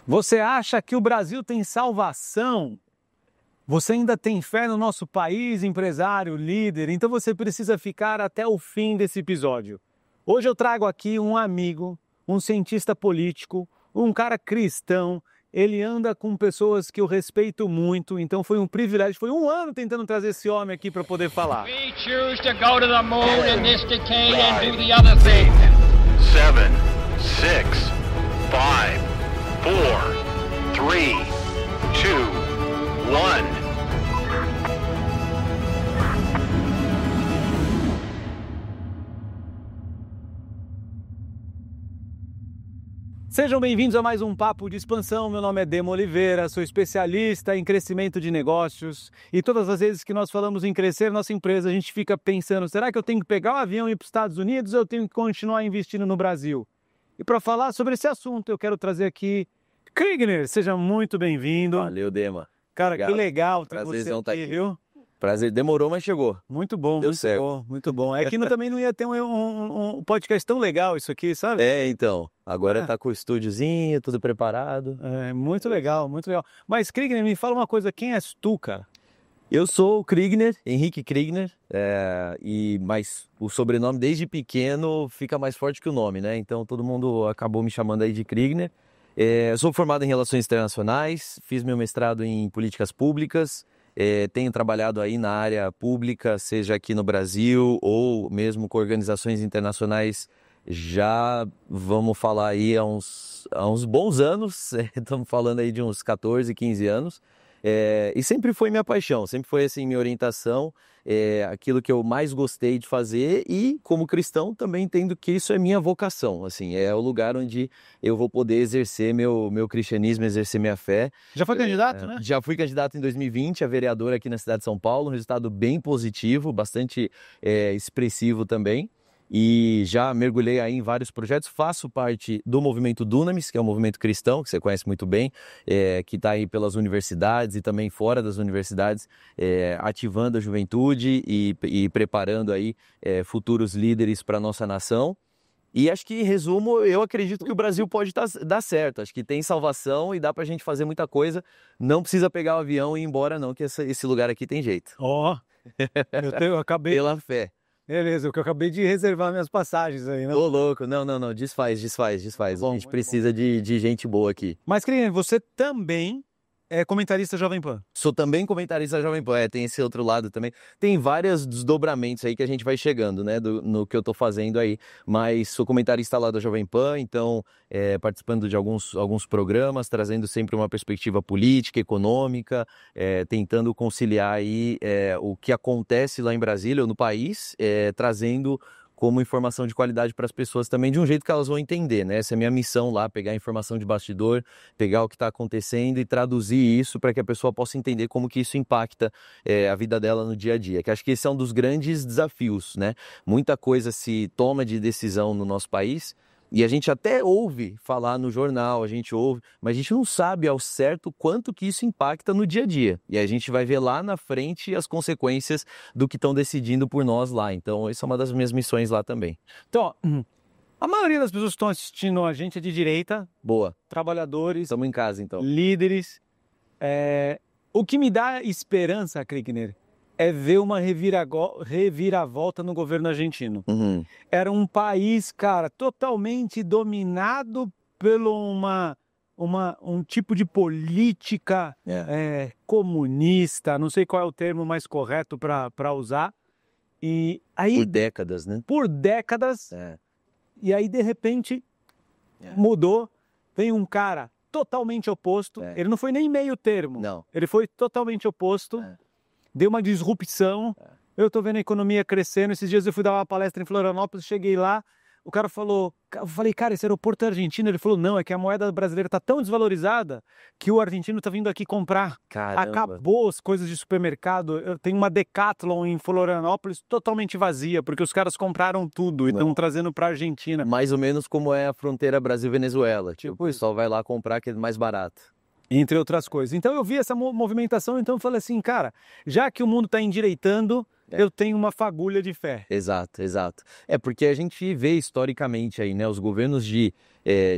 Você acha que o Brasil tem salvação? Você ainda tem fé no nosso país, empresário, líder? Então você precisa ficar até o fim desse episódio. Hoje eu trago aqui um amigo, um cientista político, um cara cristão. Ele anda com pessoas que eu respeito muito, então foi um privilégio. Foi um ano tentando trazer esse homem aqui para poder falar. We choose to go to the moon in this decade and do the other thing. 7, 6, 5, 4, 3, 2, 1. Sejam bem-vindos a mais um Papo de Expansão. Meu nome é Demo Oliveira, sou especialista em crescimento de negócios e todas as vezes que nós falamos em crescer nossa empresa, a gente fica pensando, será que eu tenho que pegar o avião e ir para os Estados Unidos ou eu tenho que continuar investindo no Brasil? E para falar sobre esse assunto, eu quero trazer aqui Kriegner. Seja muito bem-vindo. Valeu, Dema. Cara, Obrigado. que legal ter você Prazerzão aqui, estar aqui. viu? Prazer, demorou, mas chegou. Muito bom, Deu muito certo. bom, muito bom. É que também não ia ter um podcast tão legal isso aqui, sabe? Então, agora tá com o estúdiozinho, tudo preparado. É, muito legal, muito legal. Mas, Kriegner, me fala uma coisa, quem és tu, cara? Eu sou o Kriegner, Henrique Kriegner, mas o sobrenome desde pequeno fica mais forte que o nome, né? Então todo mundo acabou me chamando aí de Kriegner. Eu sou formado em Relações Internacionais, fiz meu mestrado em Políticas Públicas, tenho trabalhado aí na área pública, seja aqui no Brasil ou mesmo com organizações internacionais, já vamos falar aí há uns bons anos, estamos falando aí de uns 14, 15 anos, e sempre foi minha paixão, sempre foi assim minha orientação, aquilo que eu mais gostei de fazer e como cristão também entendo que isso é minha vocação, assim, é o lugar onde eu vou poder exercer meu cristianismo, exercer minha fé. Já foi candidato, né? Já fui candidato em 2020 a vereador aqui na cidade de São Paulo, um resultado bem positivo, bastante expressivo também. E já mergulhei aí em vários projetos, faço parte do movimento Dunamis, que é um movimento cristão, que você conhece muito bem, que está aí pelas universidades e também fora das universidades, ativando a juventude e preparando aí futuros líderes para a nossa nação. E acho que, em resumo, eu acredito que o Brasil pode dar certo, acho que tem salvação e dá para a gente fazer muita coisa, não precisa pegar o avião e ir embora não, que esse lugar aqui tem jeito. Ó, eu acabei... Pela fé. Beleza, eu acabei de reservar minhas passagens aí, né? Ô, louco, não, desfaz. Bom, A gente precisa de gente boa aqui. Mas, Kriegner, você também é comentarista Jovem Pan. Sou também comentarista Jovem Pan, tem esse outro lado também. Tem vários desdobramentos aí que a gente vai chegando, né, no que eu tô fazendo aí. Mas sou comentarista lá da Jovem Pan, então participando de alguns programas, trazendo sempre uma perspectiva política, econômica, tentando conciliar aí o que acontece lá em Brasília ou no país, trazendo como informação de qualidade para as pessoas também, de um jeito que elas vão entender, né? Essa é a minha missão lá, pegar a informação de bastidor, pegar o que está acontecendo e traduzir isso para que a pessoa possa entender como que isso impacta a vida dela no dia a dia, que acho que esse é um dos grandes desafios, né? Muita coisa se toma de decisão no nosso país, e a gente até ouve falar no jornal, a gente ouve, mas a gente não sabe ao certo quanto que isso impacta no dia a dia. E a gente vai ver lá na frente as consequências do que estão decidindo por nós lá. Então, essa é uma das minhas missões lá também. Então, ó, a maioria das pessoas que estão assistindo a gente é de direita, Boa. trabalhadores, Estamos em casa, então. líderes. O que me dá esperança, Kriegner, é ver uma reviravolta no governo argentino. Uhum. Era um país, cara, totalmente dominado pelo um tipo de política comunista, não sei qual é o termo mais correto para usar. E aí, Por décadas, né? por décadas, e aí de repente mudou, vem um cara totalmente oposto, ele não foi nem meio termo, Não. ele foi totalmente oposto, deu uma disrupção. Eu tô vendo a economia crescendo. Esses dias eu fui dar uma palestra em Florianópolis, cheguei lá, o cara falou, eu falei, cara, esse aeroporto é argentino? Ele falou, não, é que a moeda brasileira tá tão desvalorizada que o argentino tá vindo aqui comprar. Caramba. Acabou as coisas de supermercado. Eu tenho uma Decathlon em Florianópolis totalmente vazia, porque os caras compraram tudo e estão trazendo pra Argentina. Mais ou menos como é a fronteira Brasil-Venezuela. Tipo, o pessoal vai lá comprar que é mais barato. Entre outras coisas. Então eu vi essa movimentação, então eu falei assim, cara, já que o mundo está endireitando, eu tenho uma fagulha de fé. Exato. Porque a gente vê historicamente aí, né, os governos de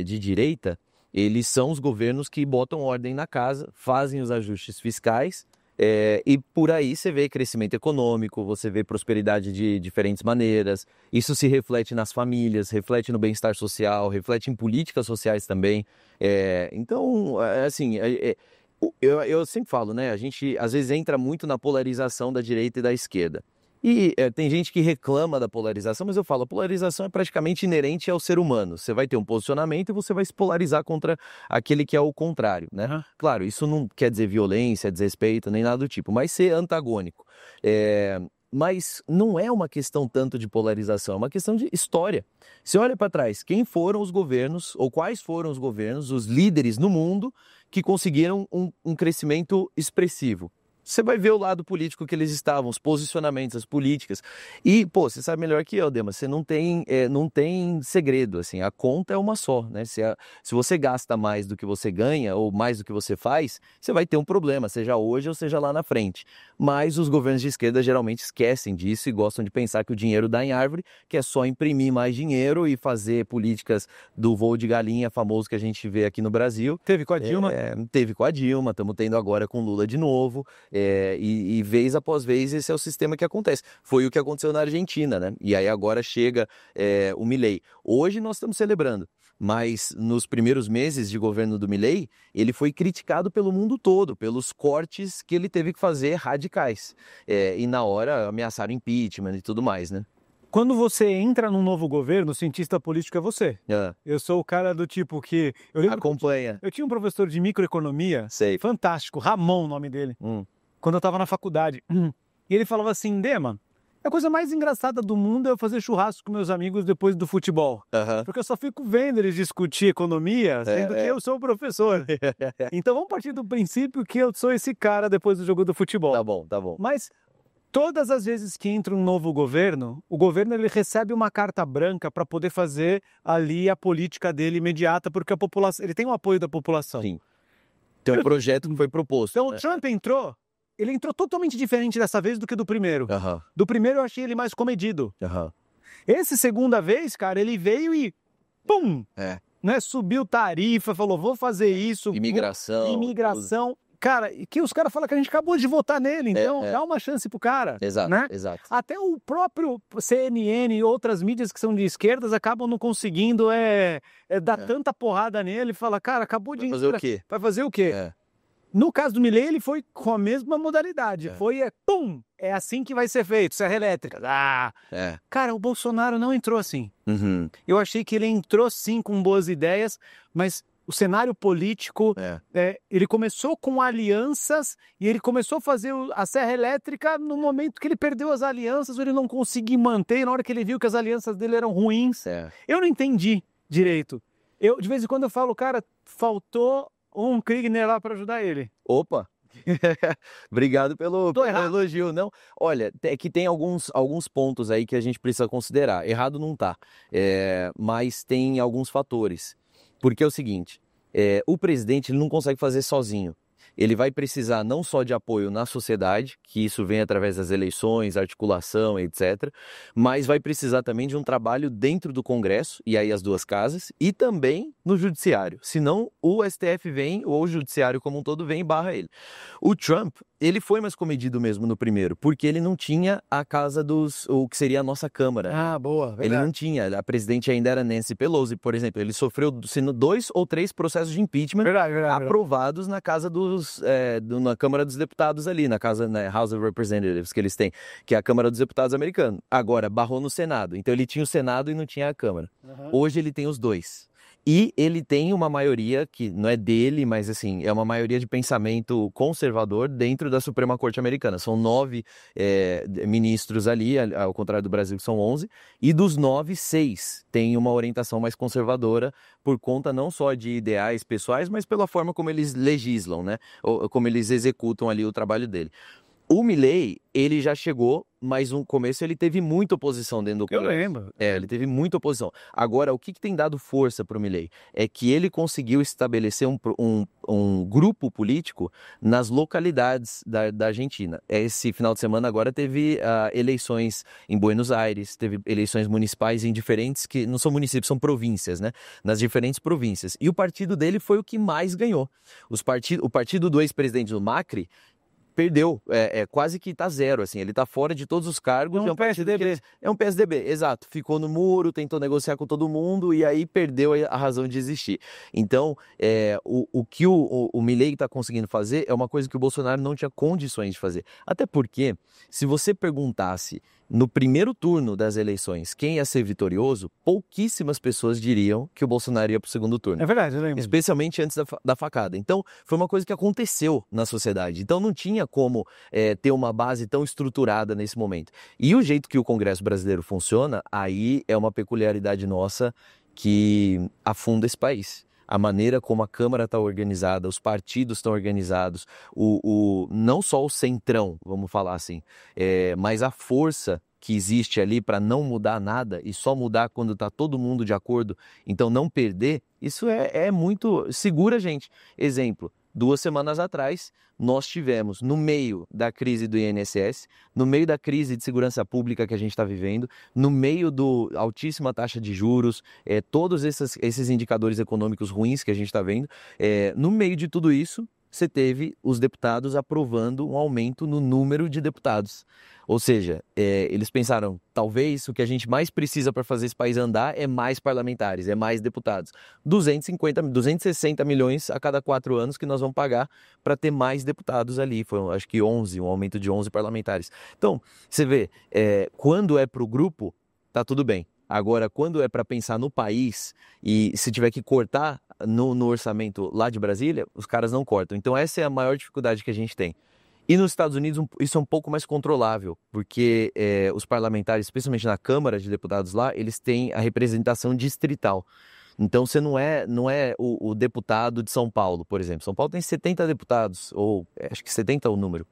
direita, Eles são os governos que botam ordem na casa, fazem os ajustes fiscais, e por aí você vê crescimento econômico, você vê prosperidade de diferentes maneiras. Isso se reflete nas famílias, reflete no bem-estar social, reflete em políticas sociais também. Então, assim, eu sempre falo, né? A gente às vezes entra muito na polarização da direita e da esquerda. E tem gente que reclama da polarização, mas eu falo, a polarização é praticamente inerente ao ser humano. Você vai ter um posicionamento e você vai se polarizar contra aquele que é o contrário, né? Uhum. Claro, isso não quer dizer violência, desrespeito, nem nada do tipo, mas ser antagônico. Mas não é uma questão tanto de polarização, é uma questão de história. Você olha para trás, quem foram os governos, ou quais foram os governos, os líderes no mundo que conseguiram um crescimento expressivo? Você vai ver o lado político que eles estavam, os posicionamentos, as políticas. E, pô, você sabe melhor que eu, Demas, você não tem segredo, assim, a conta é uma só, né? Se você gasta mais do que você ganha, ou mais do que você faz, você vai ter um problema, seja hoje ou seja lá na frente. Mas os governos de esquerda geralmente esquecem disso e gostam de pensar que o dinheiro dá em árvore, que é só imprimir mais dinheiro e fazer políticas do voo de galinha famoso que a gente vê aqui no Brasil. Teve com a Dilma? Teve com a Dilma, estamos tendo agora com Lula de novo. E vez após vez esse é o sistema que acontece. Foi o que aconteceu na Argentina, né? E aí agora chega o Milei. Hoje nós estamos celebrando, mas nos primeiros meses de governo do Milei, ele foi criticado pelo mundo todo, pelos cortes que ele teve que fazer radicais. E na hora ameaçaram impeachment e tudo mais, né? Quando você entra num novo governo, o cientista político é você. Eu sou o cara do tipo que... Acompanha. Eu tinha um professor de microeconomia, Sei. fantástico, Ramon o nome dele, quando eu estava na faculdade. E ele falava assim, Dema, a coisa mais engraçada do mundo é eu fazer churrasco com meus amigos depois do futebol. Porque eu só fico vendo eles discutir economia, sendo que eu sou o professor. Então vamos partir do princípio que eu sou esse cara depois do jogo do futebol. Tá bom, tá bom. Mas... todas as vezes que entra um novo governo, o governo ele recebe uma carta branca para poder fazer ali a política dele imediata, porque a população, ele tem o apoio da população. Sim. Tem um projeto que foi proposto. Então o Trump ele entrou totalmente diferente dessa vez do que do primeiro. Do primeiro eu achei ele mais comedido. Essa segunda vez, cara, ele veio e pum! Né, subiu tarifa, falou, vou fazer isso. Imigração. Cara, que os caras falam que a gente acabou de votar nele, então dá uma chance pro cara. Exato, né? exato. Até o próprio CNN e outras mídias que são de esquerdas acabam não conseguindo dar tanta porrada nele e fala, cara, acabou de... Vai fazer o quê? Vai fazer o quê? No caso do Milei, ele foi com a mesma modalidade. Foi, pum, é assim que vai ser feito, serra elétrica. Cara, o Bolsonaro não entrou assim. Eu achei que ele entrou sim com boas ideias, mas... o cenário político, ele começou com alianças e ele começou a fazer a serra elétrica no momento que ele perdeu as alianças, ou ele não conseguiu manter, e na hora que ele viu que as alianças dele eram ruins. Eu não entendi direito. De vez em quando eu falo, cara, faltou um Kriegner lá para ajudar ele. Opa! Obrigado pelo elogio. Não, olha, é que tem alguns pontos aí que a gente precisa considerar. Errado não tá, mas tem alguns fatores. Porque é o seguinte, o presidente ele não consegue fazer sozinho. Ele vai precisar não só de apoio na sociedade, que isso vem através das eleições, articulação, etc., mas vai precisar também de um trabalho dentro do Congresso, e aí as duas casas, e também no Judiciário. Senão o STF vem, ou o Judiciário como um todo vem e barra ele. O Trump, ele foi mais comedido mesmo no primeiro, porque ele não tinha a casa o que seria a nossa Câmara. Boa, verdade. Ele não tinha, a presidente ainda era Nancy Pelosi, por exemplo, ele sofreu 2 ou 3 processos de impeachment aprovados na casa na Câmara dos Deputados ali, na casa, né, House of Representatives que eles têm, que é a Câmara dos Deputados americana. Agora, barrou no Senado, então ele tinha o Senado e não tinha a Câmara. Hoje ele tem os dois. E ele tem uma maioria que não é dele, mas assim, é uma maioria de pensamento conservador dentro da Suprema Corte Americana. São 9 ministros ali, ao contrário do Brasil que são 11, e dos 9, 6 têm uma orientação mais conservadora por conta não só de ideais pessoais, mas pela forma como eles legislam, né? Ou como eles executam ali o trabalho dele. O Milei, ele já chegou mas no começo ele teve muita oposição dentro do Eu Congresso. lembro. Ele teve muita oposição. Agora, o que tem dado força para o Milei? É que ele conseguiu estabelecer um grupo político nas localidades da Argentina. Esse final de semana agora teve eleições em Buenos Aires, teve eleições municipais em diferentes, que não são municípios, são províncias, né? Nas diferentes províncias. E o partido dele foi o que mais ganhou. O partido do ex-presidente do Macri perdeu, quase que tá zero, assim, ele tá fora de todos os cargos. É um PSDB. É um PSDB, exato. Ficou no muro, tentou negociar com todo mundo e aí perdeu a razão de existir. Então, o que o Milei tá conseguindo fazer é uma coisa que o Bolsonaro não tinha condições de fazer. Até porque, se você perguntasse no primeiro turno das eleições quem ia ser vitorioso, pouquíssimas pessoas diriam que o Bolsonaro ia pro segundo turno. É verdade, eu lembro. Especialmente antes da facada. Então, foi uma coisa que aconteceu na sociedade. Então, não tinha como ter uma base tão estruturada nesse momento. E o jeito que o Congresso brasileiro funciona, aí é uma peculiaridade nossa que afunda esse país. A maneira como a Câmara está organizada, os partidos estão organizados, não só o centrão, vamos falar assim, mas a força que existe ali para não mudar nada e só mudar quando está todo mundo de acordo, então não perder, isso é muito... segura a gente. Exemplo, 2 semanas atrás, nós tivemos, no meio da crise do INSS, no meio da crise de segurança pública que a gente está vivendo, no meio da altíssima taxa de juros, todos esses indicadores econômicos ruins que a gente está vendo, no meio de tudo isso, você teve os deputados aprovando um aumento no número de deputados. Ou seja, eles pensaram, talvez o que a gente mais precisa para fazer esse país andar é mais parlamentares, é mais deputados. 260 milhões a cada 4 anos que nós vamos pagar para ter mais deputados ali. Foi, acho que 11, um aumento de 11 parlamentares. Então, você vê, quando é para o grupo, tá tudo bem. Agora, quando é para pensar no país e se tiver que cortar no orçamento lá de Brasília, os caras não cortam. Então, essa é a maior dificuldade que a gente tem. E nos Estados Unidos isso é um pouco mais controlável, porque os parlamentares, especialmente na Câmara de Deputados lá, eles têm a representação distrital. Então você não é o deputado de São Paulo, por exemplo. São Paulo tem 70 deputados, ou acho que 70 é o número.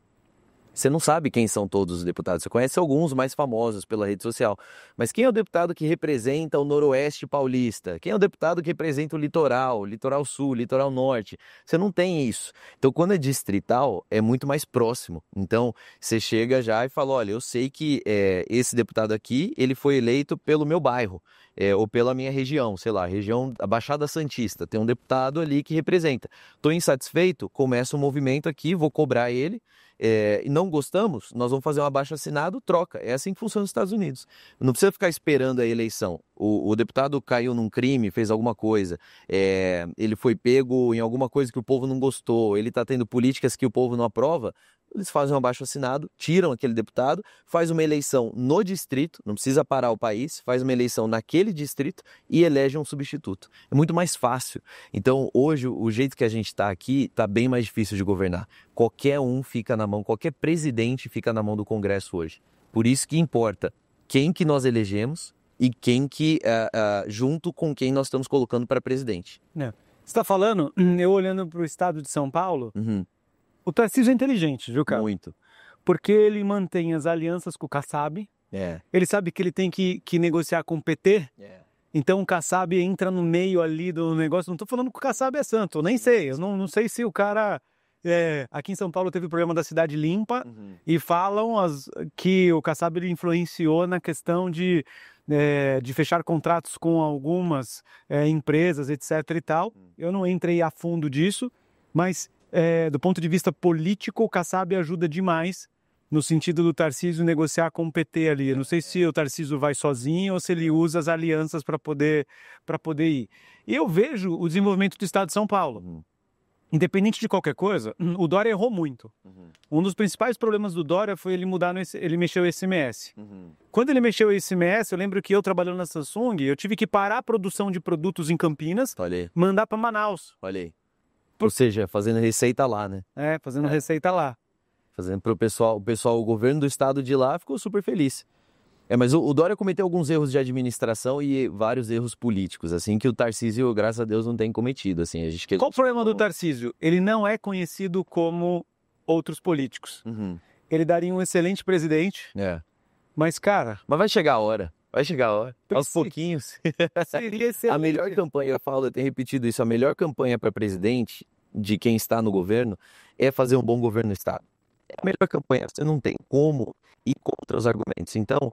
Você não sabe quem são todos os deputados, você conhece alguns mais famosos pela rede social, mas quem é o deputado que representa o Noroeste Paulista? Quem é o deputado que representa o Litoral Sul, Litoral Norte? Você não tem isso. Então, quando é distrital, é muito mais próximo. Então, você chega já e fala, olha, eu sei que esse deputado aqui, ele foi eleito pelo meu bairro, ou pela minha região, sei lá, região da Baixada Santista, tem um deputado ali que representa. Estou insatisfeito, começa um movimento aqui, vou cobrar ele, e não gostamos, nós vamos fazer um abaixo-assinado, troca. É assim que funciona nos Estados Unidos. Não precisa ficar esperando a eleição. O deputado caiu num crime, fez alguma coisa, ele foi pego em alguma coisa que o povo não gostou, ele está tendo políticas que o povo não aprova, eles fazem um abaixo-assinado, tiram aquele deputado, faz uma eleição no distrito, não precisa parar o país, faz uma eleição naquele distrito e elege um substituto. É muito mais fácil. Então, hoje, o jeito que a gente está aqui, está bem mais difícil de governar. Qualquer um fica na mão, qualquer presidente fica na mão do Congresso hoje. Por isso que importa quem que nós elegemos e quem que, junto com quem nós estamos colocando para presidente. Você está falando, eu olhando para o estado de São Paulo, o Tarcísio é inteligente, viu, cara? Muito. Porque ele mantém as alianças com o Kassab, ele sabe que ele tem que negociar com o PT, então o Kassab entra no meio ali do negócio. Não estou falando que o Kassab é santo, eu nem sei, eu não sei se o cara... aqui em São Paulo teve o programa da Cidade Limpa e falam que o Kassab ele influenciou na questão de fechar contratos com algumas empresas, etc. e tal. Eu não entrei a fundo disso, mas do ponto de vista político, o Kassab ajuda demais no sentido do Tarcísio negociar com o PT ali. Eu não sei se o Tarcísio vai sozinho ou se ele usa as alianças para poder ir. E eu vejo o desenvolvimento do estado de São Paulo. Independente de qualquer coisa, o Dória errou muito. Um dos principais problemas do Dória foi ele mexeu o ICMS. Quando ele mexeu o ICMS, eu lembro que eu trabalhando na Samsung, eu tive que parar a produção de produtos em Campinas, mandar para Manaus. Olha aí. Ou seja, fazendo receita lá, né? Fazendo receita lá. Fazendo para o governo do estado de lá ficou super feliz. Mas o Dória cometeu alguns erros de administração e vários erros políticos, assim, que o Tarcísio, graças a Deus, não tem cometido, assim. Qual o problema do Tarcísio? Ele não é conhecido como outros políticos. Ele daria um excelente presidente, Mas, cara, Mas vai chegar a hora. Vai chegar a hora. Aos Precisa. pouquinhos. seria excelente. A melhor campanha, eu tenho repetido isso, a melhor campanha para presidente de quem está no governo é fazer um bom governo no Estado. É a melhor campanha, você não tem como ir contra os argumentos. Então,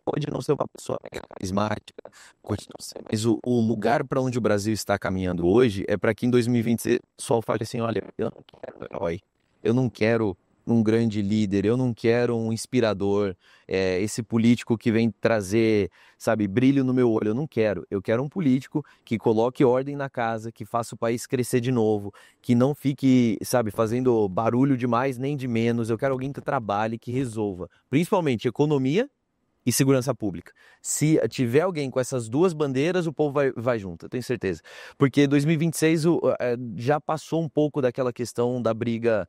pode não ser uma pessoa mega carismática, pode não ser, mas o lugar para onde o Brasil está caminhando hoje é para que em 2026 o pessoal fale assim, olha, eu não quero um herói, eu não quero um grande líder, eu não quero um inspirador, esse político que vem trazer, sabe, brilho no meu olho, eu quero um político que coloque ordem na casa, que faça o país crescer de novo, que não fique, sabe, fazendo barulho de mais nem de menos, eu quero alguém que trabalhe, que resolva, principalmente economia e segurança pública. Se tiver alguém com essas duas bandeiras, o povo vai junto, eu tenho certeza. Porque 2026 já passou um pouco daquela questão da briga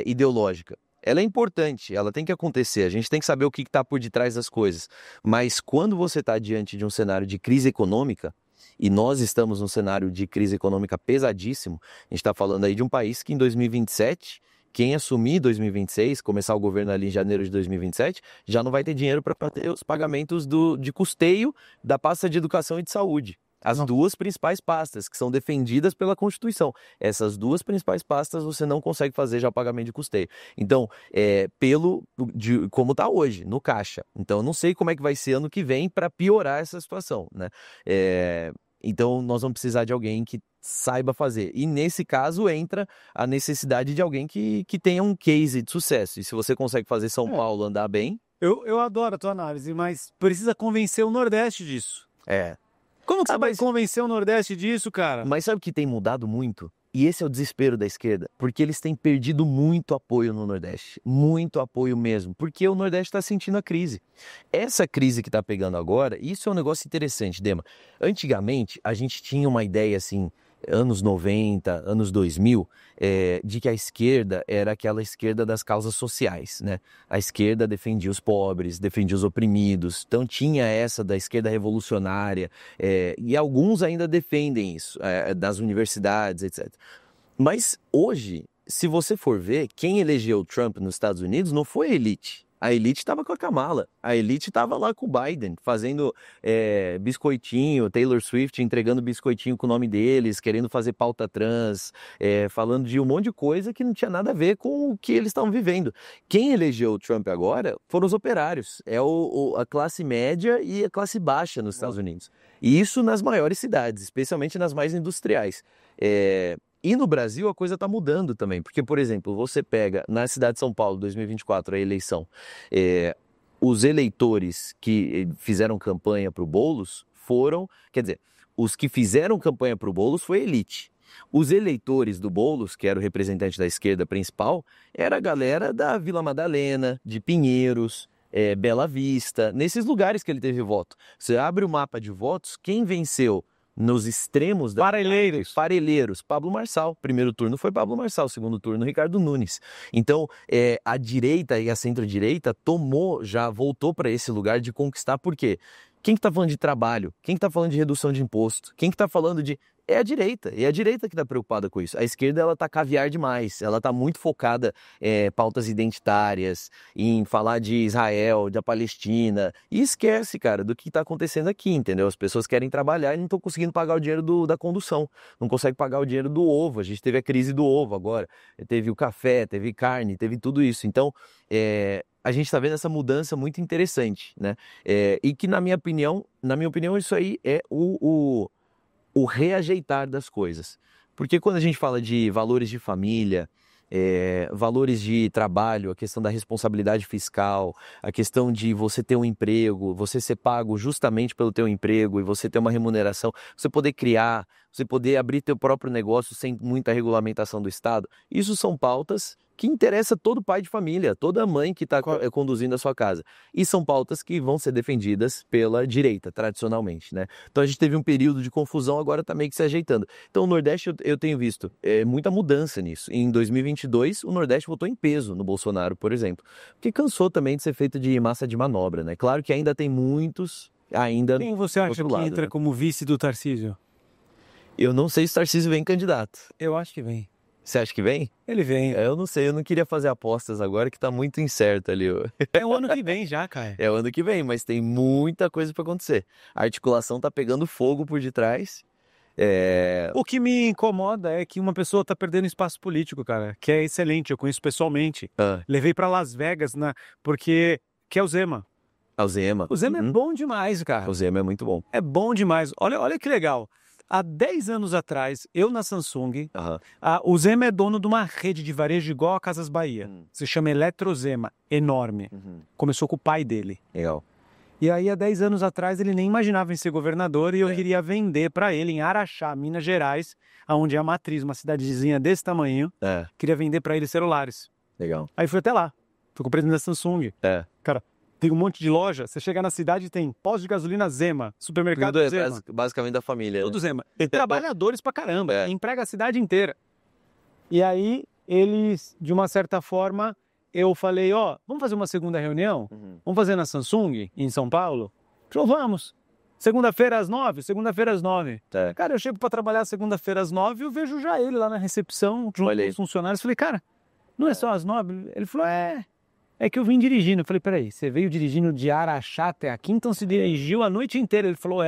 ideológica. Ela é importante, ela tem que acontecer, a gente tem que saber o que está por detrás das coisas. Mas quando você está diante de um cenário de crise econômica, e nós estamos num cenário de crise econômica pesadíssimo, a gente está falando aí de um país que em 2027... Quem assumir 2026, começar o governo ali em janeiro de 2027, já não vai ter dinheiro para fazer os pagamentos de custeio da pasta de educação e de saúde. As duas principais pastas que são defendidas pela Constituição. Essas duas principais pastas você não consegue fazer já o pagamento de custeio. Então, como está hoje, no caixa. Então, eu não sei como é que vai ser ano que vem para piorar essa situação, né? Então, nós vamos precisar de alguém que saiba fazer. E nesse caso entra a necessidade de alguém que tenha um case de sucesso. E se você consegue fazer São Paulo andar bem... Eu adoro a tua análise, mas precisa convencer o Nordeste disso. Como que você vai convencer o Nordeste disso, cara? Mas sabe o que tem mudado muito? E esse é o desespero da esquerda, porque eles têm perdido muito apoio no Nordeste, muito apoio mesmo, porque o Nordeste está sentindo a crise. Essa crise que está pegando agora, isso é um negócio interessante, Dema. Antigamente, a gente tinha uma ideia assim, anos 90, anos 2000, de que a esquerda era aquela esquerda das causas sociais, né? A esquerda defendia os pobres, defendia os oprimidos, então tinha essa da esquerda revolucionária, e alguns ainda defendem isso, das universidades, etc. Mas hoje, se você for ver, quem elegeu o Trump nos Estados Unidos não foi a elite. A elite estava com a Kamala, a elite estava lá com o Biden, fazendo biscoitinho, Taylor Swift entregando biscoitinho com o nome deles, querendo fazer pauta trans, falando de um monte de coisa que não tinha nada a ver com o que eles estavam vivendo. Quem elegeu o Trump agora foram os operários, a classe média e a classe baixa nos Estados Unidos. E isso nas maiores cidades, especialmente nas mais industriais. E no Brasil a coisa está mudando também, porque, por exemplo, você pega na cidade de São Paulo, 2024, a eleição, os eleitores que fizeram campanha para o Boulos os que fizeram campanha para o Boulos foi a elite. Os eleitores do Boulos, que era o representante da esquerda principal, era a galera da Vila Madalena, de Pinheiros, Bela Vista, nesses lugares que ele teve voto. Você abre o mapa de votos, quem venceu nos extremos parelheiros, Pablo Marçal. Primeiro turno foi Pablo Marçal, segundo turno Ricardo Nunes. Então, a direita e a centro-direita voltou para esse lugar de conquistar, por quê? Quem que está falando de trabalho? Quem que está falando de redução de imposto? Quem que está falando de... É a direita, e é a direita que está preocupada com isso. A esquerda, ela está caviar demais, ela está muito focada em pautas identitárias, em falar de Israel, da Palestina, e esquece, cara, do que está acontecendo aqui, entendeu? As pessoas querem trabalhar e não estão conseguindo pagar o dinheiro da condução, não conseguem pagar o dinheiro do ovo, a gente teve a crise do ovo agora, teve o café, teve carne, teve tudo isso. Então, a gente está vendo essa mudança muito interessante, né? E que, na minha opinião, isso aí é o reajeitar das coisas. Porque quando a gente fala de valores de família, valores de trabalho, a questão da responsabilidade fiscal, a questão de você ter um emprego, você ser pago justamente pelo teu emprego e você ter uma remuneração, você poder criar, você poder abrir teu próprio negócio sem muita regulamentação do Estado, isso são pautas que interessa todo pai de família, toda mãe que está conduzindo a sua casa. E são pautas que vão ser defendidas pela direita, tradicionalmente, né? Então a gente teve um período de confusão, agora está meio que se ajeitando. Então o Nordeste eu tenho visto muita mudança nisso. Em 2022, o Nordeste votou em peso no Bolsonaro, por exemplo, porque cansou também de ser feito de massa de manobra, né? Claro que ainda tem muitos, Quem você acha que entra, né, como vice do Tarcísio? Eu não sei se o Tarcísio vem candidato. Eu acho que vem. Você acha que vem? Ele vem. Eu não sei, eu não queria fazer apostas agora que tá muito incerto ali. É o ano que vem já, Caio. É o ano que vem, mas tem muita coisa pra acontecer. A articulação tá pegando fogo por detrás. O que me incomoda é que uma pessoa tá perdendo espaço político, cara, que é excelente, eu conheço pessoalmente. Levei pra Las Vegas, porque que é o Zema. O Zema. O Zema é bom demais, cara. O Zema é muito bom. É bom demais. Olha que legal. Há 10 anos atrás, eu na Samsung, o Zema é dono de uma rede de varejo igual a Casas Bahia. Se chama Eletrozema, enorme. Começou com o pai dele. Legal. E aí, há 10 anos atrás, ele nem imaginava em ser governador e eu queria vender para ele em Araxá, Minas Gerais, onde é a matriz, uma cidadezinha desse tamanho. Queria vender para ele celulares. Legal. Aí fui até lá. Fui com o presidente da Samsung. Cara, tem um monte de loja. Você chega na cidade e tem posto de gasolina Zema, supermercado Tudo Zema. basicamente da família. Tudo Zema. Tem trabalhadores pra caramba. Emprega a cidade inteira. E aí, eles, de uma certa forma, eu falei, vamos fazer uma segunda reunião? Vamos fazer na Samsung, em São Paulo? Ele falou, vamos. Segunda-feira às 9? Segunda-feira às 9. Cara, eu chego pra trabalhar segunda-feira às 9 e eu vejo já ele lá na recepção, junto com os funcionários. Falei, cara, não é só às 9? Ele falou, é que eu vim dirigindo. Eu falei, peraí, você veio dirigindo de Araxá até aqui, então se dirigiu a noite inteira. Ele falou,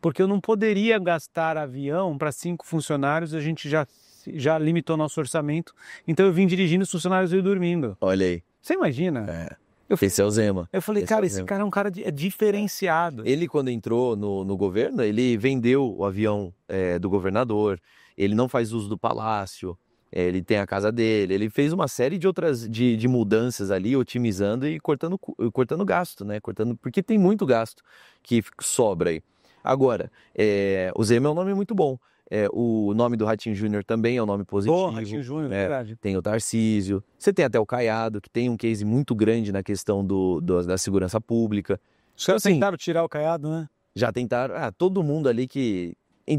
porque eu não poderia gastar avião para 5 funcionários, a gente já limitou nosso orçamento, então eu vim dirigindo, os funcionários iam dormindo. Olha aí. Você imagina? Esse é o Zema. Eu falei, cara, esse cara é um cara diferenciado. Ele, quando entrou no governo, ele vendeu o avião do governador, ele não faz uso do palácio, ele tem a casa dele, ele fez uma série de outras de mudanças ali, otimizando e cortando gasto, né? Porque tem muito gasto que sobra aí. Agora, o Zema é um nome muito bom. O nome do Ratinho Júnior também é um nome positivo. Ratinho Júnior, verdade. Tem o Tarcísio, você tem até o Caiado, que tem um case muito grande na questão da segurança pública. Os caras tentaram tirar o Caiado, né? Já tentaram, todo mundo ali que...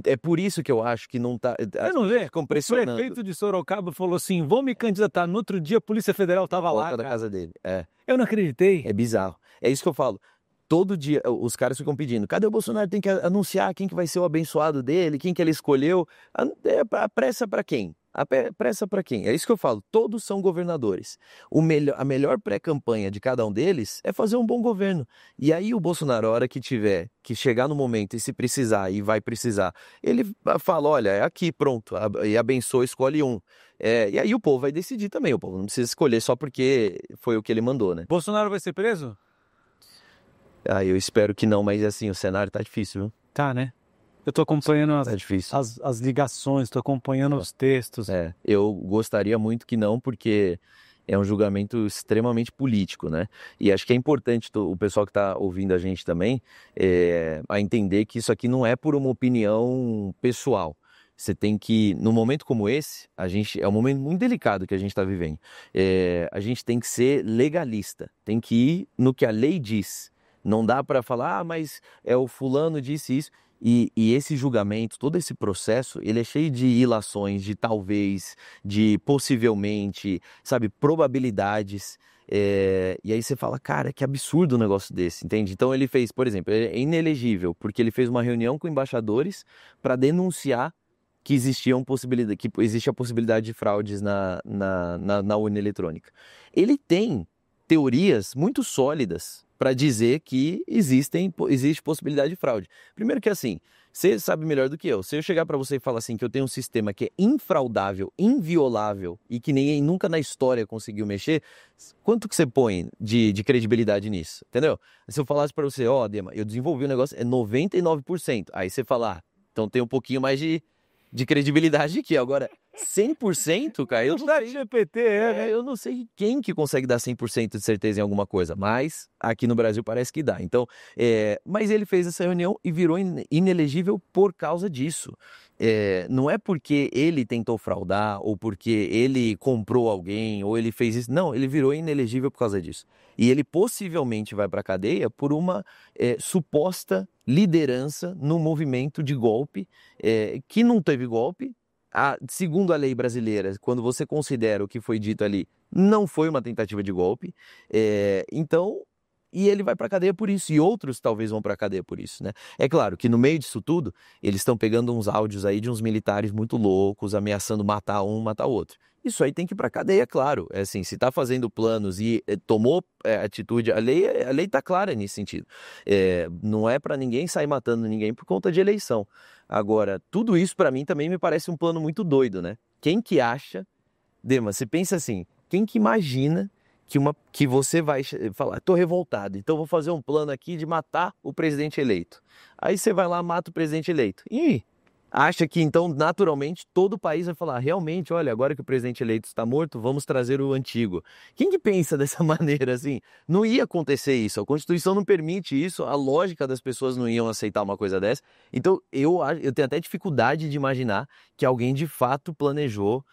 É por isso que eu acho que não tá... Eu não vejo. O prefeito de Sorocaba falou assim, vou me candidatar. No outro dia a Polícia Federal tava lá, da casa dele. Eu não acreditei. É bizarro. É isso que eu falo. Todo dia os caras ficam pedindo, cadê o Bolsonaro? Tem que anunciar quem que vai ser o abençoado dele, quem que ele escolheu. A pressa para quem? A pressa para quem? É isso que eu falo, todos são governadores. A melhor pré-campanha de cada um deles é fazer um bom governo. E aí o Bolsonaro, a hora que tiver, que chegar no momento e se precisar, e vai precisar, ele fala, olha, é aqui, pronto, e abençoa, escolhe um. E aí o povo vai decidir também, o povo não precisa escolher só porque foi o que ele mandou, né? Bolsonaro vai ser preso? Eu espero que não, mas assim, o cenário tá difícil, viu? Tá, né? Eu tô acompanhando as ligações, tô acompanhando os textos. Eu gostaria muito que não, porque é um julgamento extremamente político, né? E acho que é importante o pessoal que tá ouvindo a gente também a entender que isso aqui não é por uma opinião pessoal. Você tem que, num momento como esse, é um momento muito delicado que a gente está vivendo. A gente tem que ser legalista, tem que ir no que a lei diz. Não dá para falar, mas o fulano disse isso. E esse julgamento, todo esse processo, ele é cheio de ilações, de talvez, de possivelmente, sabe, probabilidades. E aí você fala, cara, que absurdo um negócio desse, entende? Então ele fez, por exemplo, é inelegível, porque ele fez uma reunião com embaixadores para denunciar que existe a possibilidade de fraudes na urna eletrônica. Ele tem teorias muito sólidas para dizer que existe possibilidade de fraude. Primeiro que assim, você sabe melhor do que eu. Se eu chegar para você e falar assim que eu tenho um sistema que é infraudável, inviolável e que ninguém nunca na história conseguiu mexer, quanto que você põe de credibilidade nisso? Entendeu? Se eu falasse para você, Dema, eu desenvolvi um negócio, é 99%. Aí você fala, então tem um pouquinho mais de credibilidade aqui. Agora, 100%, cara, eu não sei. GPT, né? Eu não sei quem que consegue dar 100% de certeza em alguma coisa, mas aqui no Brasil parece que dá. Então, mas ele fez essa reunião e virou inelegível por causa disso. Não é porque ele tentou fraudar ou porque ele comprou alguém ou ele fez isso. Não, ele virou inelegível por causa disso. E ele possivelmente vai para a cadeia por uma suposta liderança no movimento de golpe, que não teve golpe. Segundo a lei brasileira, quando você considera o que foi dito ali, não foi uma tentativa de golpe. Então, e ele vai para a cadeia por isso, e outros talvez vão para a cadeia por isso, né? É claro que no meio disso tudo, eles estão pegando uns áudios aí de uns militares muito loucos, ameaçando matar um, matar outro. Isso aí tem que ir para a cadeia, claro. É assim, se está fazendo planos e tomou atitude, a lei está clara nesse sentido. Não é para ninguém sair matando ninguém por conta de eleição. Agora, tudo isso para mim também me parece um plano muito doido, né? Quem que acha, Dema, você pensa assim, quem que imagina que você vai falar, estou revoltado, então vou fazer um plano aqui de matar o presidente eleito. Aí você vai lá, mata o presidente eleito. E acha que então, naturalmente, todo o país vai falar, realmente, olha, agora que o presidente eleito está morto, vamos trazer o antigo. Quem que pensa dessa maneira assim? Não ia acontecer isso, a Constituição não permite isso, a lógica das pessoas não iam aceitar uma coisa dessa. Então, eu tenho até dificuldade de imaginar que alguém de fato planejou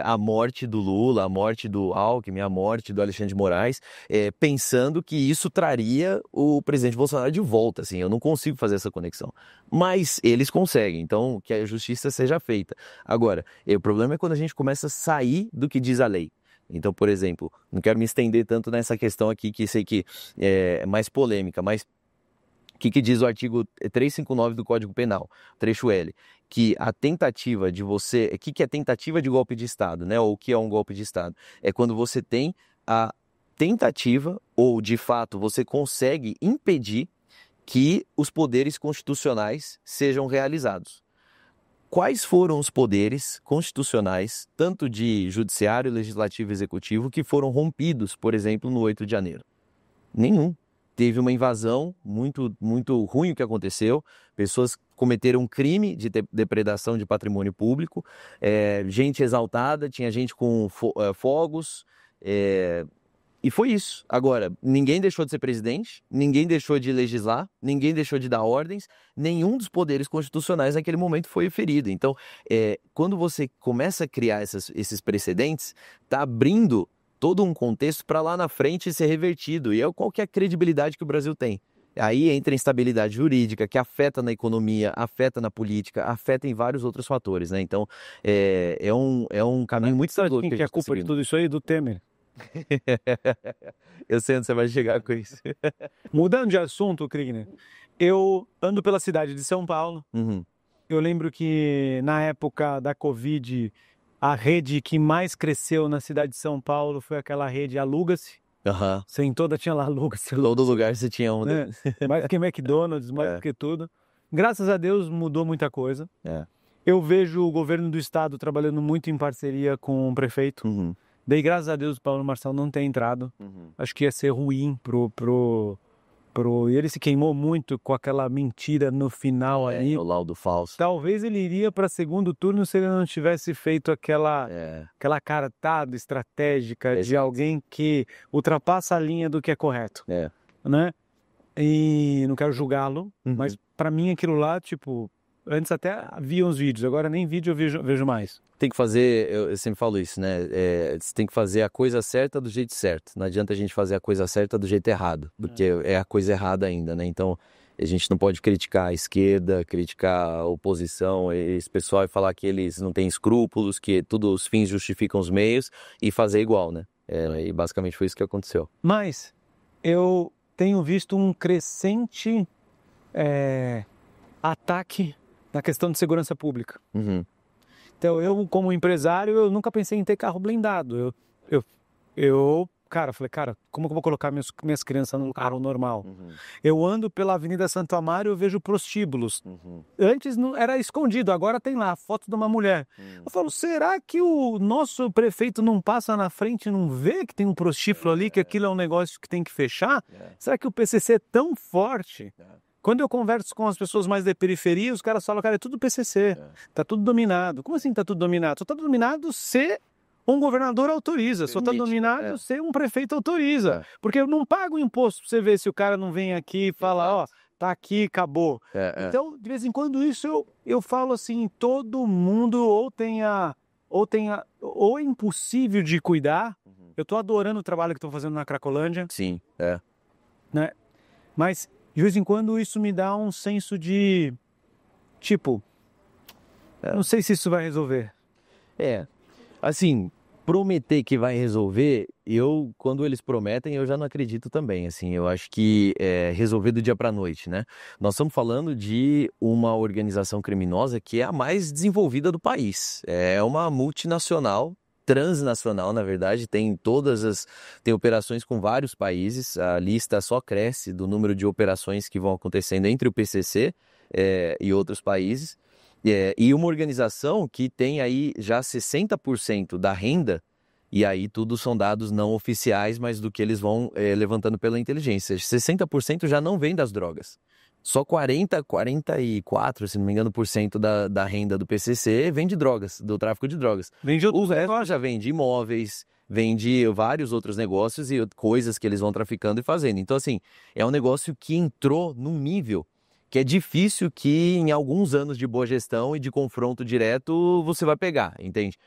a morte do Lula, a morte do Alckmin, a morte do Alexandre de Moraes, pensando que isso traria o presidente Bolsonaro de volta, assim, eu não consigo fazer essa conexão. Mas eles conseguem, então que a justiça seja feita. Agora, o problema é quando a gente começa a sair do que diz a lei. Então, por exemplo, não quero me estender tanto nessa questão aqui, que sei que é mais polêmica, mas o que diz o artigo 359 do Código Penal, trecho L? Que a tentativa de você... O que é tentativa de golpe de Estado, né? Ou o que é um golpe de Estado? É quando você tem a tentativa, ou de fato você consegue impedir que os poderes constitucionais sejam realizados. Quais foram os poderes constitucionais, tanto de judiciário, legislativo e executivo, que foram rompidos, por exemplo, no 8 de janeiro? Nenhum. Teve uma invasão muito, muito ruim o que aconteceu, pessoas cometeram um crime de depredação de patrimônio público, gente exaltada, tinha gente com fogos, e foi isso. Agora, ninguém deixou de ser presidente, ninguém deixou de legislar, ninguém deixou de dar ordens, nenhum dos poderes constitucionais naquele momento foi ferido. Então, quando você começa a criar esses precedentes, está abrindo todo um contexto para lá na frente ser revertido. E qual que é a credibilidade que o Brasil tem? Aí entra a instabilidade jurídica, que afeta na economia, afeta na política, afeta em vários outros fatores, né? Então, é um caminho muito perigoso. Quem que é a culpa de tudo isso aí? Do Temer. Eu sei onde você vai chegar com isso. Mudando de assunto, Kriegner, eu ando pela cidade de São Paulo. Uhum. Eu lembro que na época da Covid, a rede que mais cresceu na cidade de São Paulo foi aquela rede Aluga-se. Uhum. Você em toda tinha lá Aluga-se. Todo lugar você tinha um. Né? Mais que McDonald's, mais do que tudo. Graças a Deus mudou muita coisa. Eu vejo o governo do estado trabalhando muito em parceria com o prefeito. Uhum. Daí, graças a Deus, o Paulo Marçal não tem entrado. Acho que ia ser ruim E ele se queimou muito com aquela mentira no final aí. O laudo falso. Talvez ele iria para segundo turno se ele não tivesse feito aquela cartada estratégica de alguém que ultrapassa a linha do que é correto. Né? E não quero julgá-lo, mas para mim aquilo lá, tipo... Antes até havia uns vídeos, agora nem vídeo eu vejo mais. Tem que fazer, eu sempre falo isso, né? Você tem que fazer a coisa certa do jeito certo. Não adianta a gente fazer a coisa certa do jeito errado, porque é a coisa errada ainda, né? Então, a gente não pode criticar a esquerda, criticar a oposição, esse pessoal e falar que eles não têm escrúpulos, que todos os fins justificam os meios e fazer igual, né? E basicamente foi isso que aconteceu. Mas eu tenho visto um crescente ataque na questão de segurança pública. Então, eu, como empresário, eu nunca pensei em ter carro blindado. Eu falei, como que eu vou colocar minhas crianças num carro normal? Eu ando pela Avenida Santo Amaro e eu vejo prostíbulos. Antes não era escondido, agora tem lá a foto de uma mulher. Eu falo, será que o nosso prefeito não passa na frente e não vê que tem um prostíbulo ali, que aquilo é um negócio que tem que fechar? Será que o PCC é tão forte? Quando eu converso com as pessoas mais da periferia, os caras falam, é tudo PCC, tá tudo dominado. Como assim tá tudo dominado? Só tá dominado se um governador autoriza, só tá dominado se um prefeito autoriza. Porque eu não pago imposto pra você ver se o cara não vem aqui e fala, tá aqui, acabou. Então, de vez em quando isso eu falo assim, todo mundo ou é impossível de cuidar. Eu tô adorando o trabalho que tô fazendo na Cracolândia. Sim, né? Mas de vez em quando isso me dá um senso de, não sei se isso vai resolver. Assim, prometer que vai resolver, quando eles prometem, eu já não acredito também, assim, eu acho que é resolver do dia para a noite, né? Nós estamos falando de uma organização criminosa que é a mais desenvolvida do país, é uma multinacional, transnacional, na verdade, tem operações com vários países, a lista só cresce do número de operações que vão acontecendo entre o PCC e outros países. E uma organização que tem aí já 60% da renda, e aí tudo são dados não oficiais, mas do que eles vão levantando pela inteligência. 60% já não vem das drogas. Só 44, se não me engano, por cento da renda do PCC vem de drogas, do tráfico de drogas. O resto já vem de imóveis, vem de vários outros negócios e coisas que eles vão traficando e fazendo. Então, assim, é um negócio que entrou num nível que é difícil que em alguns anos de boa gestão e de confronto direto você vai pegar, entende?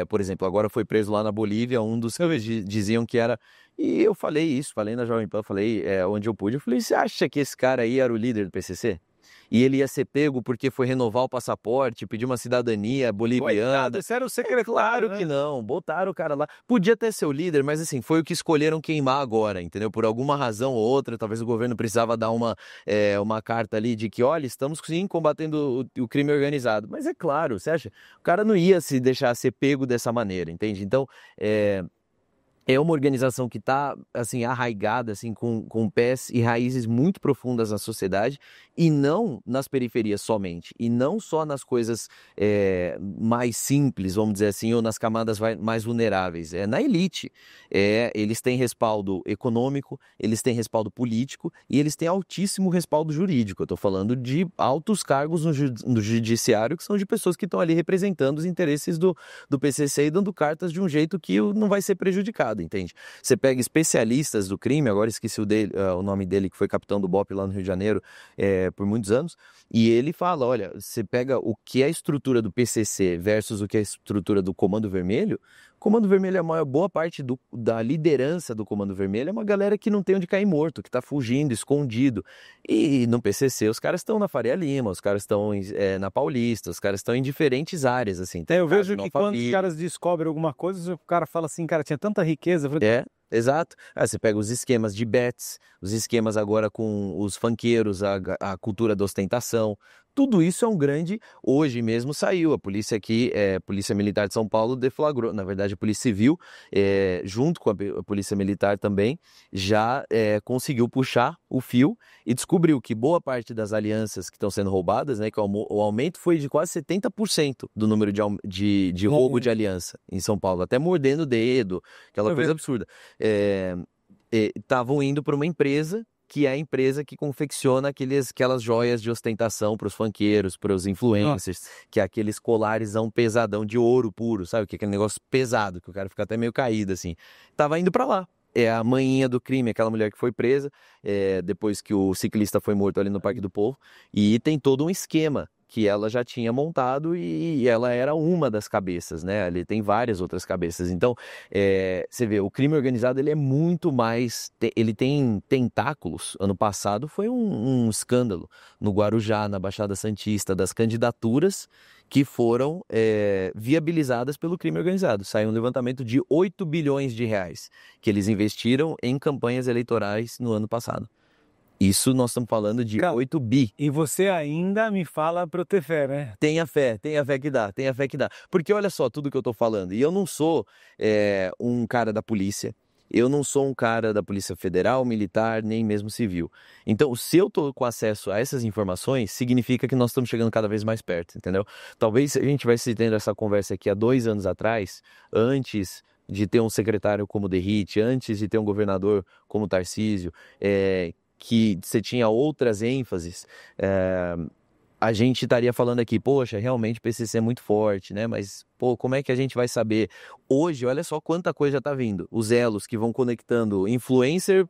Por exemplo, agora foi preso lá na Bolívia um dos que diziam que era... E eu falei na Jovem Pan, falei onde eu pude, eu falei, você acha que esse cara aí era o líder do PCC? E ele ia ser pego porque foi renovar o passaporte, pedir uma cidadania boliviana. Coitado, esse era o secretário, claro que não, botaram o cara lá. Podia até ser o líder, mas assim, foi o que escolheram queimar agora, entendeu? Por alguma razão ou outra, talvez o governo precisava dar uma carta ali de que, olha, estamos sim combatendo o crime organizado. Mas é claro, você acha? O cara não ia se deixar ser pego dessa maneira, entende? Então, é uma organização que está assim, arraigada assim, com pés e raízes muito profundas na sociedade e não nas periferias somente. E não só nas coisas mais simples, vamos dizer assim, ou nas camadas mais vulneráveis. É na elite. Eles têm respaldo econômico, eles têm respaldo político e eles têm altíssimo respaldo jurídico. Eu estou falando de altos cargos no judiciário que são de pessoas que estão ali representando os interesses do PCC e dando cartas de um jeito que não vai ser prejudicado. Entende? Você pega especialistas do crime, agora esqueci o nome dele, que foi capitão do BOPE lá no Rio de Janeiro por muitos anos, e ele fala, olha, você pega o que é a estrutura do PCC versus o que é a estrutura do Comando Vermelho, o Comando Vermelho, a maior boa parte da liderança do Comando Vermelho é uma galera que não tem onde cair morto, que está fugindo, escondido. E no PCC os caras estão na Faria Lima, os caras estão na Paulista, os caras estão em diferentes áreas, assim. Eu vejo que quando os caras descobrem alguma coisa, o cara fala assim, cara, tinha tanta riqueza. Exato. Você pega os esquemas de bets, os esquemas agora com os funkeiros, a cultura da ostentação. Tudo isso é um grande... Hoje mesmo saiu, a polícia aqui, Polícia Militar de São Paulo deflagrou, na verdade a Polícia Civil, junto com a Polícia Militar também, já conseguiu puxar o fio e descobriu que boa parte das alianças que estão sendo roubadas, né, que o aumento foi de quase 70% do número de roubo de aliança em São Paulo, até mordendo o dedo, aquela coisa absurda. Estavam indo para uma empresa que é a empresa que confecciona aquelas joias de ostentação para os funkeiros, para os influencers, que é aqueles colaresão pesadão de ouro puro, sabe? Que é aquele negócio pesado, que o cara fica até meio caído, assim. Tava indo para lá. É a manhinha do crime, aquela mulher que foi presa, depois que o ciclista foi morto ali no Parque do Povo, e tem todo um esquema que ela já tinha montado e ela era uma das cabeças, né? Ele tem várias outras cabeças. Então, você vê, o crime organizado ele é muito mais... Ele tem tentáculos. Ano passado foi um escândalo no Guarujá, na Baixada Santista, das candidaturas que foram viabilizadas pelo crime organizado. Saiu um levantamento de 8 bilhões de reais que eles investiram em campanhas eleitorais no ano passado. Isso nós estamos falando de 8 bi. E você ainda me fala para eu ter fé, né? Tenha fé que dá. Porque olha só tudo que eu estou falando. E eu não sou um cara da polícia, eu não sou um cara da Polícia Federal, Militar, nem mesmo Civil. Então, se eu estou com acesso a essas informações, significa que nós estamos chegando cada vez mais perto, entendeu? Talvez a gente vai se tendo essa conversa aqui há 2 anos atrás, antes de ter um secretário como Derrite, antes de ter um governador como Tarcísio, que você tinha outras ênfases, a gente estaria falando aqui, poxa, realmente o PCC é muito forte, né? Mas, pô, como é que a gente vai saber? Hoje, olha só quanta coisa já está vindo. Os elos que vão conectando influencer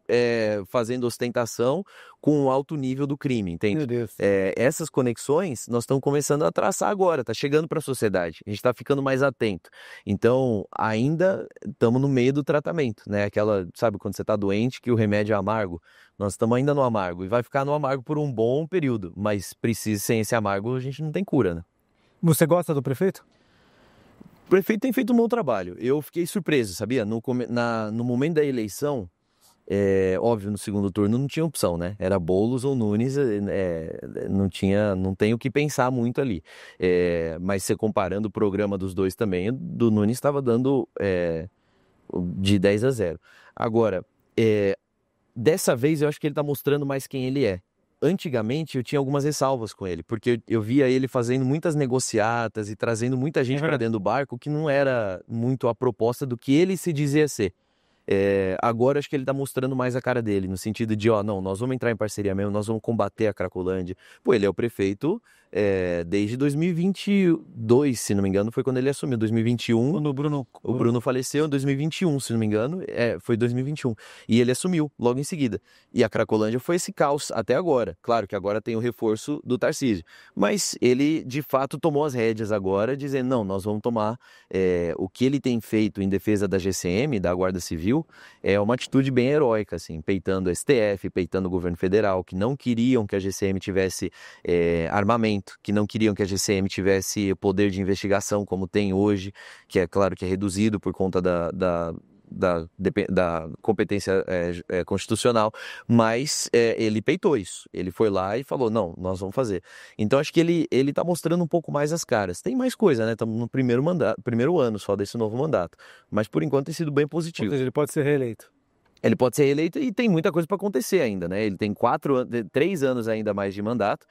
fazendo ostentação com o alto nível do crime, entende? Meu Deus. Essas conexões nós estamos começando a traçar agora, está chegando para a sociedade, a gente está ficando mais atento. Então, ainda estamos no meio do tratamento, né? Sabe quando você está doente que o remédio é amargo? Nós estamos ainda no amargo e vai ficar no amargo por um bom período, mas sem esse amargo a gente não tem cura, né? Você gosta do prefeito? prefeito tem feito um bom trabalho. Eu fiquei surpreso, sabia? No momento da eleição, óbvio, no segundo turno não tinha opção, né? Era Boulos ou Nunes, não tem o que pensar muito ali. Mas você comparando o programa dos dois também, do Nunes estava dando de 10-0. Agora, dessa vez eu acho que ele está mostrando mais quem ele é. Antigamente eu tinha algumas ressalvas com ele, porque eu via ele fazendo muitas negociatas e trazendo muita gente para dentro do barco que não era muito a proposta do que ele se dizia ser. Agora acho que ele tá mostrando mais a cara dele, no sentido de, não, nós vamos entrar em parceria mesmo, nós vamos combater a Cracolândia. Pô, ele é o prefeito desde 2022, se não me engano, foi quando ele assumiu, 2021. Quando o Bruno faleceu em 2021, se não me engano, foi 2021. E ele assumiu logo em seguida. E a Cracolândia foi esse caos até agora. Claro que agora tem o reforço do Tarcísio. Mas ele, de fato, tomou as rédeas agora, dizendo, não, nós vamos tomar o que ele tem feito em defesa da GCM, da Guarda Civil, é uma atitude bem heróica, assim, peitando a STF, peitando o governo federal, que não queriam que a GCM tivesse armamento, que não queriam que a GCM tivesse poder de investigação como tem hoje, que é claro que é reduzido por conta da competência constitucional, mas ele peitou isso. Ele foi lá e falou, não, nós vamos fazer. Então acho que ele tá mostrando um pouco mais as caras. Tem mais coisa, né? Estamos no primeiro ano só desse novo mandato, mas por enquanto tem sido bem positivo. Ou seja, ele pode ser reeleito. Ele pode ser reeleito e tem muita coisa para acontecer ainda, né? Ele tem 3 anos ainda mais de mandato.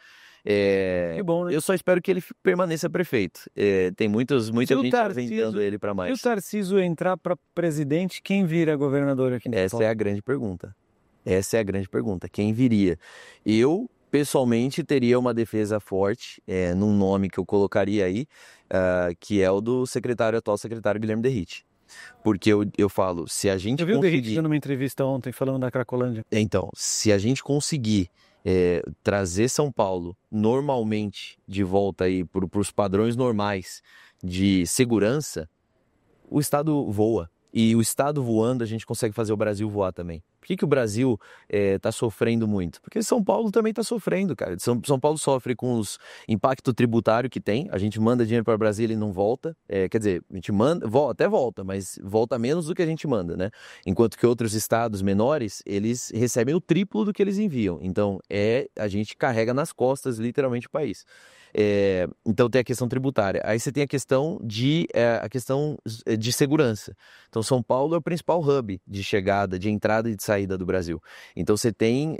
Que bom, né? Eu só espero que ele permaneça prefeito. Tem muita gente aventando ele para mais. Se o Tarcísio entrar para presidente, quem vira governador aqui? Essa é a grande pergunta. Quem viria? Eu, pessoalmente, teria uma defesa forte num nome que eu colocaria aí, que é o do atual secretário Guilherme Derrite. Porque eu falo, se a gente conseguir... Eu vi o Derrite dando uma entrevista ontem falando da Cracolândia. Então, se a gente conseguir trazer São Paulo normalmente de volta aí para os padrões normais de segurança, o Estado voa. E o Estado voando, a gente consegue fazer o Brasil voar também. Por que o Brasil está sofrendo muito? Porque São Paulo também está sofrendo, cara. São Paulo sofre com os impacto tributário que tem. A gente manda dinheiro para Brasília e não volta. Quer dizer, a gente manda, até volta, mas volta menos do que a gente manda, né? Enquanto que outros estados menores, eles recebem o triplo do que eles enviam. Então, a gente carrega nas costas, literalmente, o país. Então tem a questão tributária. Aí você tem a questão de segurança. Então São Paulo é o principal hub de chegada, de entrada e de saída do Brasil. Então você tem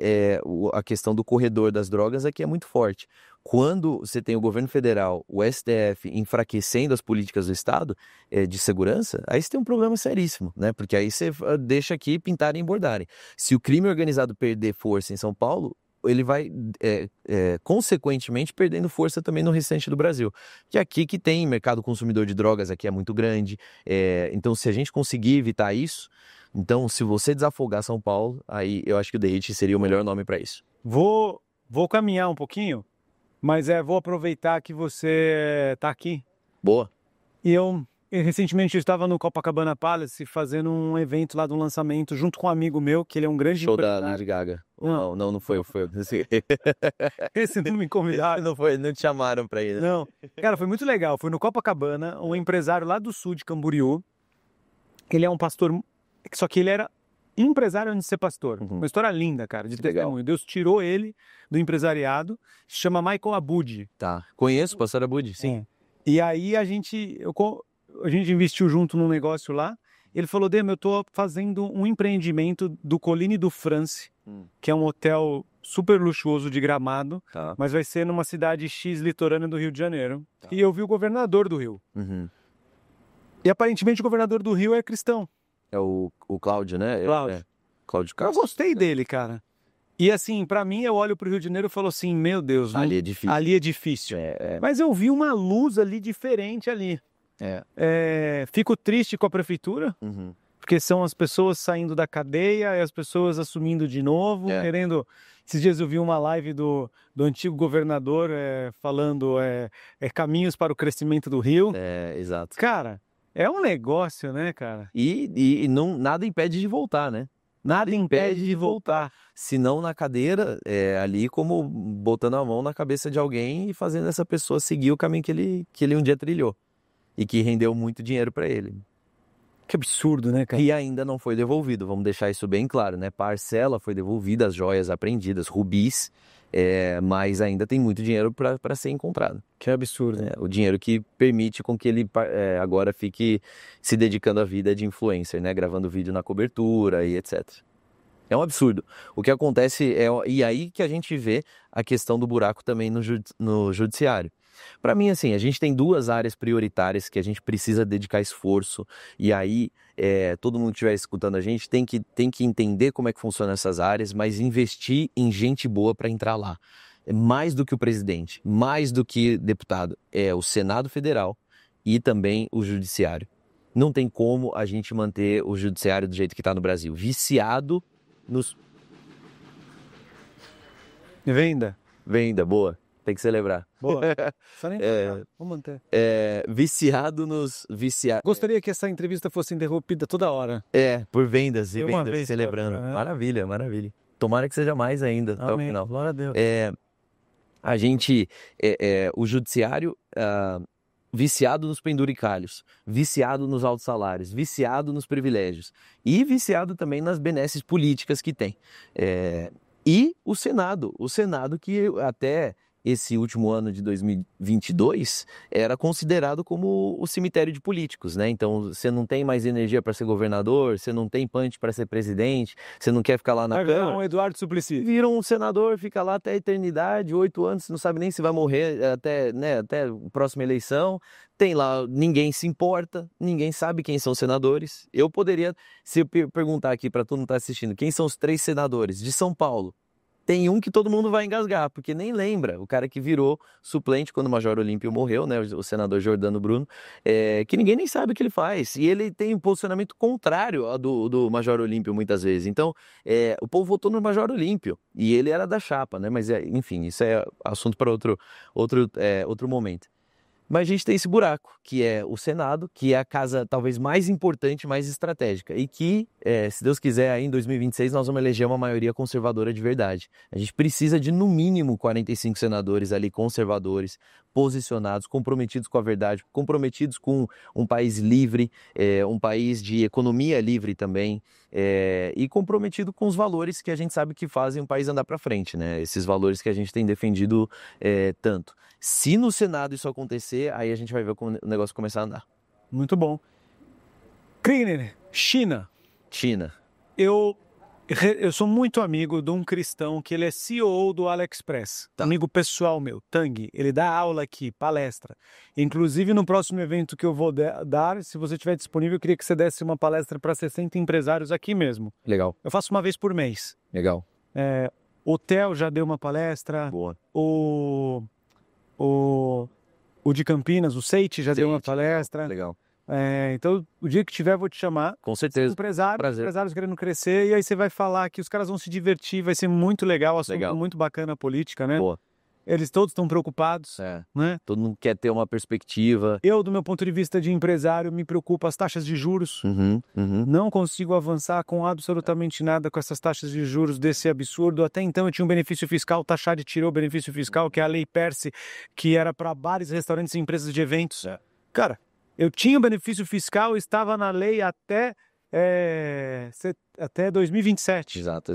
a questão do corredor das drogas aqui é muito forte. Quando você tem o governo federal, o STF enfraquecendo as políticas do Estado de segurança, aí você tem um problema seríssimo, né? Porque aí você deixa aqui pintarem e bordarem. Se o crime organizado perder força em São Paulo, ele vai, consequentemente, perdendo força também no restante do Brasil. Que aqui que tem mercado consumidor de drogas, aqui é muito grande. Então, se a gente conseguir evitar isso, então, se você desafogar São Paulo, aí eu acho que o Derrite seria o melhor nome para isso. Vou caminhar um pouquinho, mas vou aproveitar que você está aqui. Boa. E recentemente eu estava no Copacabana Palace fazendo um evento lá do lançamento junto com um amigo meu, que ele é um grande show da Lady Gaga. Não foi. Esse não me convidaram. Não te chamaram pra ir. Não. Cara, foi muito legal. Foi no Copacabana, um empresário lá do sul de Camboriú. Ele é um pastor, só que ele era empresário antes de ser pastor. Uma história linda, cara, de testemunho. Deus tirou ele do empresariado, se chama Michael Abud. Tá. Conheço o pastor Abud, sim. E aí a gente investiu junto num negócio lá. Ele falou, Demo, eu tô fazendo um empreendimento do Colline do France, que é um hotel super luxuoso de Gramado, mas vai ser numa cidade X litorânea do Rio de Janeiro. E eu vi o governador do Rio. E aparentemente o governador do Rio é cristão. É o Cláudio, né? Cláudio Castro. Eu gostei dele, cara. E assim, pra mim, eu olho pro Rio de Janeiro e falo assim, meu Deus, ali é difícil. Ali é difícil. Mas eu vi uma luz ali diferente ali. Fico triste com a prefeitura, porque são as pessoas saindo da cadeia e as pessoas assumindo de novo, querendo... Esses dias eu vi uma live do antigo governador falando caminhos para o crescimento do Rio. Exato. Cara, é um negócio, né, cara? E nada impede de voltar, né? Nada impede de voltar. Se não na cadeira, ali como botando a mão na cabeça de alguém e fazendo essa pessoa seguir o caminho que ele um dia trilhou. e que rendeu muito dinheiro para ele. Que absurdo, né, cara? E ainda não foi devolvido, vamos deixar isso bem claro, né? Parcela foi devolvida, as joias apreendidas, rubis, mas ainda tem muito dinheiro para ser encontrado. Que absurdo. O dinheiro que permite com que ele agora fique se dedicando à vida de influencer, né? Gravando vídeo na cobertura e etc. É um absurdo. O que acontece e aí que a gente vê a questão do buraco também no judiciário. Para mim, assim, a gente tem 2 áreas prioritárias que a gente precisa dedicar esforço, e aí todo mundo que estiver escutando a gente tem que entender como é que funcionam essas áreas, mas investir em gente boa para entrar lá. Mais do que o presidente, mais do que deputado, é o Senado Federal e também o Judiciário. Não tem como a gente manter o Judiciário do jeito que está no Brasil, viciado nos... Venda, boa. Tem que celebrar. Boa. Só nem vamos manter. Viciado. Gostaria que essa entrevista fosse interrompida toda hora. Por vendas e Uma vendas, vez celebrando. só, né? Maravilha, maravilha. Tomara que seja mais ainda até o Amém. final. Glória a Deus. A gente, o judiciário, viciado nos penduricalhos, viciado nos altos salários, viciado nos privilégios e viciado também nas benesses políticas que tem. E o Senado que até esse último ano de 2022 era considerado como o cemitério de políticos, né? Então você não tem mais energia para ser governador, você não tem punch para ser presidente, você não quer ficar lá na Câmara. Um Eduardo Suplicy. Vira um senador, fica lá até a eternidade, 8 anos, não sabe nem se vai morrer até a próxima eleição. Tem lá, ninguém se importa, ninguém sabe quem são os senadores. Eu poderia, se eu perguntar aqui para todo mundo que está assistindo, quem são os 3 senadores de São Paulo? Tem um que todo mundo vai engasgar, porque nem lembra, o cara que virou suplente quando o Major Olímpio morreu, né, o senador Jordano Bruno, que ninguém nem sabe o que ele faz, e ele tem um posicionamento contrário ao do Major Olímpio muitas vezes. Então, o povo votou no Major Olímpio, e ele era da chapa, né, mas enfim, isso é assunto para outro momento. Mas a gente tem esse buraco, que é o Senado, que é a casa talvez mais importante, mais estratégica. E que, se Deus quiser, aí em 2026 nós vamos eleger uma maioria conservadora de verdade. A gente precisa de, no mínimo, 45 senadores ali conservadores, posicionados, comprometidos com a verdade, comprometidos com um país livre, um país de economia livre também, e comprometido com os valores que a gente sabe que fazem o país andar para frente, né? Esses valores que a gente tem defendido tanto. Se no Senado isso acontecer, aí a gente vai ver como o negócio começar a andar. Muito bom. Kriegner, China. Eu sou muito amigo de um cristão que ele é CEO do AliExpress. Tá. Amigo pessoal meu, Tang. Ele dá aula aqui, palestra. Inclusive, no próximo evento que eu vou dar, se você estiver disponível, eu queria que você desse uma palestra para 60 empresários aqui mesmo. Legal. Eu faço uma vez por mês. Legal. O Theo já deu uma palestra. Boa. O de Campinas, o Seite, já deu uma palestra. Legal. Então, o dia que tiver, eu vou te chamar. Com certeza. Empresários querendo crescer, e aí você vai falar que os caras vão se divertir, vai ser muito legal, assunto muito bacana a política, né? Boa. Eles todos estão preocupados, né? Todo mundo quer ter uma perspectiva. Eu, do meu ponto de vista de empresário, me preocupa as taxas de juros. Não consigo avançar com absolutamente nada com essas taxas de juros desse absurdo. Até então eu tinha um benefício fiscal, o Taxade tirou o benefício fiscal, que é a Lei Perse, que era para bares, restaurantes e empresas de eventos. Cara, eu tinha o benefício fiscal, estava na lei até 2027. Exato.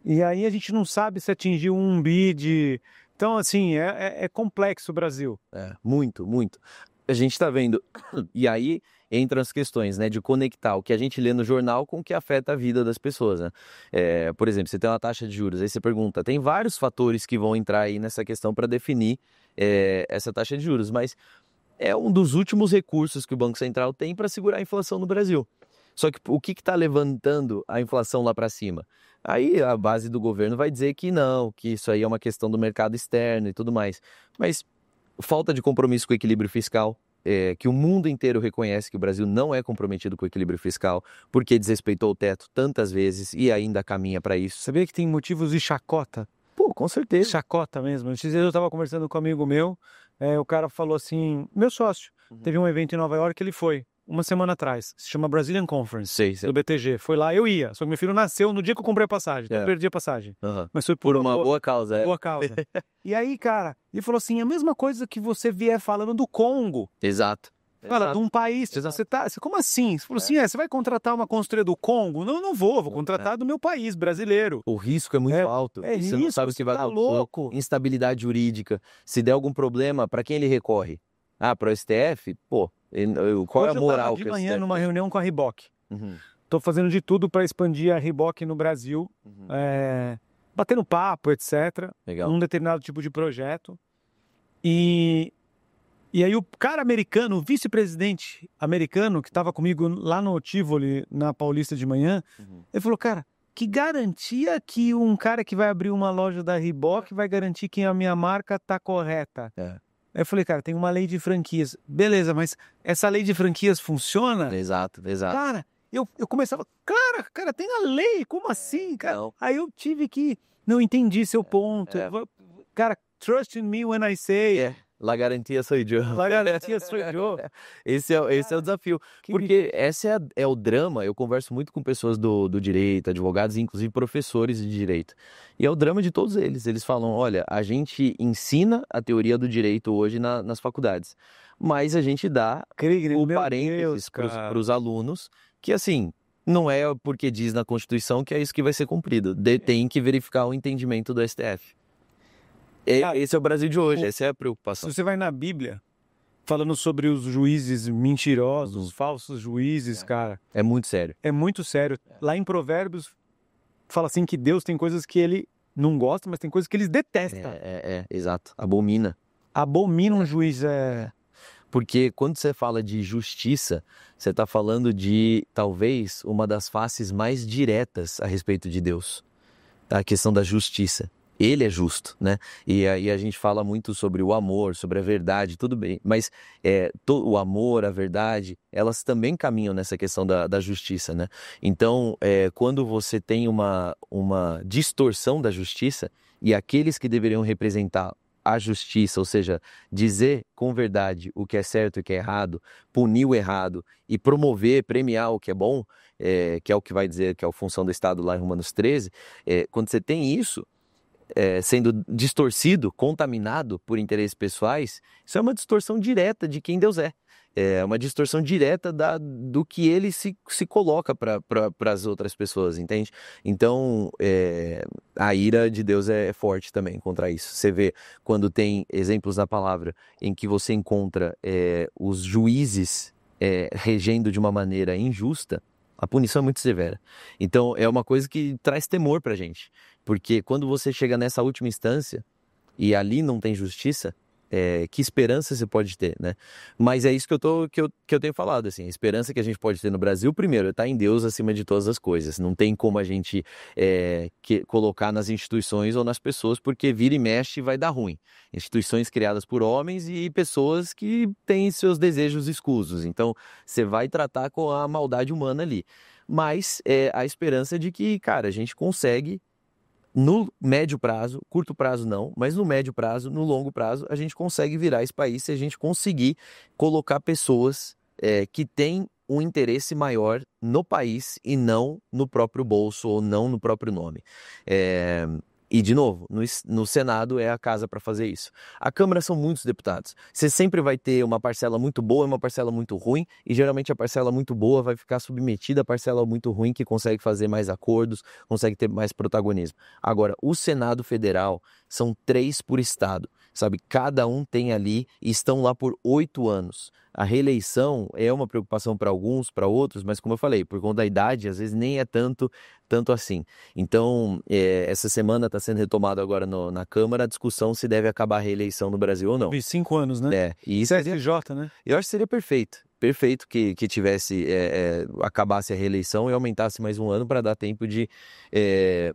E aí a gente não sabe se atingiu 1 bi de... Então, assim, é complexo o Brasil. Muito. A gente está vendo, e aí entram as questões, né, de conectar o que a gente lê no jornal com o que afeta a vida das pessoas, né? Por exemplo, você tem uma taxa de juros, aí você pergunta, tem vários fatores que vão entrar aí nessa questão para definir essa taxa de juros, mas é um dos últimos recursos que o Banco Central tem para segurar a inflação no Brasil. Só que o que está levantando a inflação lá para cima? Aí a base do governo vai dizer que não, que isso aí é uma questão do mercado externo e tudo mais. Mas falta de compromisso com o equilíbrio fiscal, que o mundo inteiro reconhece que o Brasil não é comprometido com o equilíbrio fiscal, porque desrespeitou o teto tantas vezes e ainda caminha para isso. Sabia que tem motivos de chacota? Pô, com certeza. Chacota mesmo. Esses dias eu estava conversando com um amigo meu, o cara falou assim, meu sócio, teve um evento em Nova York que ele foi, uma semana atrás, se chama Brazilian Conference, Sei. do BTG. Foi lá, eu ia, só que meu filho nasceu no dia que eu comprei a passagem, então eu perdi a passagem. Mas foi por uma boa causa. Boa causa. E aí, cara, ele falou assim, a mesma coisa que você vier falando do Congo. Exato. Fala, Exato. de um país, Exato. como assim? Você falou assim, você vai contratar uma consultoria do Congo? Não vou contratar do meu país, brasileiro. O risco é muito alto. é Você não risco, sabe o que vai você tá acontecer. louco. Instabilidade jurídica. Se der algum problema, para quem ele recorre? Para o STF? Pô, qual é Hoje a eu moral tava que de o manhã STF numa tem? reunião com a Reebok. Uhum, Tô fazendo de tudo para expandir a Reebok no Brasil, uhum. batendo papo, etc. Legal. Num determinado tipo de projeto. E aí o cara americano, o vice-presidente americano, que estava comigo lá no Tivoli, na Paulista de manhã, Uhum. ele falou, cara, que garantia que um cara que vai abrir uma loja da Reebok vai garantir que a minha marca tá correta? É. Aí eu falei, cara, tem uma lei de franquias. Beleza, mas essa lei de franquias funciona? Exato. Cara, eu começava, cara, tem a lei, como assim, cara? Não. Aí eu tive que, não entendi seu ponto. É. Cara, trust in me when I say, La garantia sou eu. la garantia sou eu. Esse é o desafio. Porque esse é o drama. Eu converso muito com pessoas do direito, advogados, inclusive professores de direito. E é o drama de todos eles. Eles falam, olha, a gente ensina a teoria do direito hoje nas faculdades, mas a gente dá o parênteses para os alunos que, assim, não é porque diz na Constituição que é isso que vai ser cumprido. Tem que verificar o entendimento do STF. Esse é o Brasil de hoje, essa é a preocupação. Se você vai na Bíblia, falando sobre os juízes mentirosos, os falsos juízes, cara, É muito sério. é muito sério. Lá em Provérbios, fala assim que Deus tem coisas que ele não gosta, mas tem coisas que ele detesta. Exato. Abomina. Abomina um juiz, Porque quando você fala de justiça, você está falando de, talvez, uma das faces mais diretas a respeito de Deus. Tá? A questão da justiça. Ele é justo, né? E aí a gente fala muito sobre o amor, sobre a verdade, tudo bem. Mas o amor, a verdade, elas também caminham nessa questão da justiça, né? Então, quando você tem uma distorção da justiça, e aqueles que deveriam representar a justiça, ou seja, dizer com verdade o que é certo e o que é errado, punir o errado e promover, premiar o que é bom, que é o que vai dizer que é a função do Estado lá em Romanos 13, quando você tem isso, sendo distorcido, contaminado por interesses pessoais, isso é uma distorção direta de quem Deus é. É uma distorção direta do que ele se coloca para as outras pessoas, entende? Então, a ira de Deus é forte também contra isso. Você vê quando tem exemplos na palavra em que você encontra os juízes regendo de uma maneira injusta, a punição é muito severa. Então, é uma coisa que traz temor pra gente. Porque quando você chega nessa última instância e ali não tem justiça, que esperança você pode ter, né? Mas é isso que eu tenho falado, assim, a esperança que a gente pode ter no Brasil, primeiro, é estar em Deus acima de todas as coisas. Não tem como a gente colocar nas instituições ou nas pessoas, porque vira e mexe vai dar ruim. Instituições criadas por homens e pessoas que têm seus desejos escusos. Então, você vai tratar com a maldade humana ali. Mas a esperança de que, cara, a gente consegue, no médio prazo, curto prazo não, mas no médio prazo, no longo prazo, a gente consegue virar esse país se a gente conseguir colocar pessoas que têm um interesse maior no país e não no próprio bolso ou não no próprio nome. E, de novo, no Senado é a casa para fazer isso. A Câmara são muitos deputados. Você sempre vai ter uma parcela muito boa e uma parcela muito ruim, e geralmente a parcela muito boa vai ficar submetida à parcela muito ruim, que consegue fazer mais acordos, consegue ter mais protagonismo. Agora, o Senado Federal são 3 por estado, sabe? Cada um tem ali e estão lá por 8 anos. A reeleição é uma preocupação para alguns, para outros, mas como eu falei, por conta da idade, às vezes nem é tanto assim. Então, essa semana está sendo retomada agora na Câmara a discussão se deve acabar a reeleição no Brasil ou não. 5 anos, né? E isso CSJ, né? eu acho que seria perfeito que tivesse, acabasse a reeleição e aumentasse mais um ano para dar tempo de...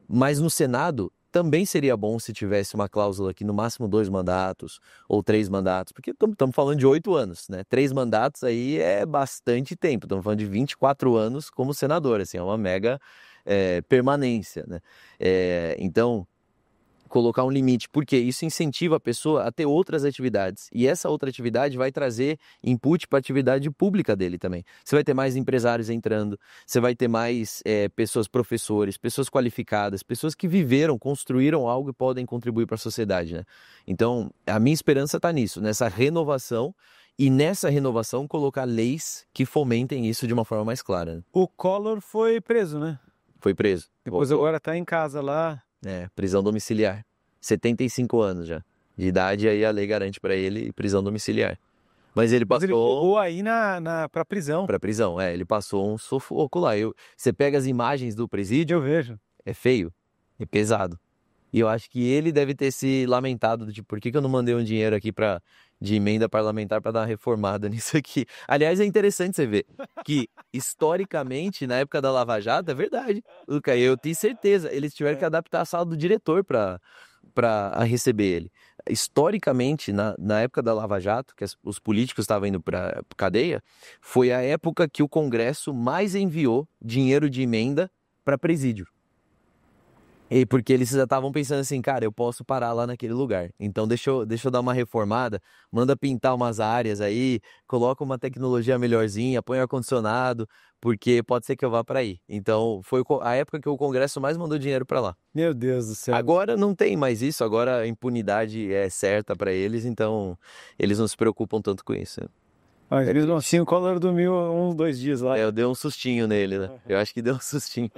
Mas no Senado também seria bom se tivesse uma cláusula que no máximo 2 mandatos ou 3 mandatos, porque estamos falando de 8 anos, né? 3 mandatos aí é bastante tempo, estamos falando de 24 anos como senador, assim, é uma mega permanência, né? Então, colocar um limite, porque isso incentiva a pessoa a ter outras atividades, e essa outra atividade vai trazer input para a atividade pública dele também. Você vai ter mais empresários entrando, você vai ter mais pessoas, professores, pessoas qualificadas, pessoas que viveram, construíram algo e podem contribuir para a sociedade, né? Então, a minha esperança está nisso, nessa renovação e nessa renovação colocar leis que fomentem isso de uma forma mais clara, né? O Collor foi preso, né? Foi preso. Depois Voltou. agora tá em casa lá. Prisão domiciliar. 75 anos já. De idade, aí a lei garante pra ele prisão domiciliar. Mas ele Mas ele passou pulou aí pra prisão. pra prisão. Ele passou um sufoco lá. Você pega as imagens do presídio, Eu vejo. é feio, é pesado. E eu acho que ele deve ter se lamentado, tipo, por que eu não mandei um dinheiro aqui de emenda parlamentar para dar uma reformada nisso aqui? Aliás, é interessante você ver que, historicamente, na época da Lava Jato, é verdade, Luca, eu tenho certeza, eles tiveram que adaptar a sala do diretor para receber ele. Historicamente, na época da Lava Jato, que os políticos estavam indo para cadeia, foi a época que o Congresso mais enviou dinheiro de emenda para presídio. E porque eles já estavam pensando assim, cara, eu posso parar lá naquele lugar. Então deixa eu dar uma reformada, manda pintar umas áreas aí, coloca uma tecnologia melhorzinha, põe ar-condicionado, porque pode ser que eu vá para aí. Então foi a época que o Congresso mais mandou dinheiro para lá. Meu Deus do céu. Agora não tem mais isso, agora a impunidade é certa para eles, então eles não se preocupam tanto com isso. Mas mesmo assim, o Collor dormiu uns 2 dias lá. Eu dei um sustinho nele, né? Eu acho que deu um sustinho.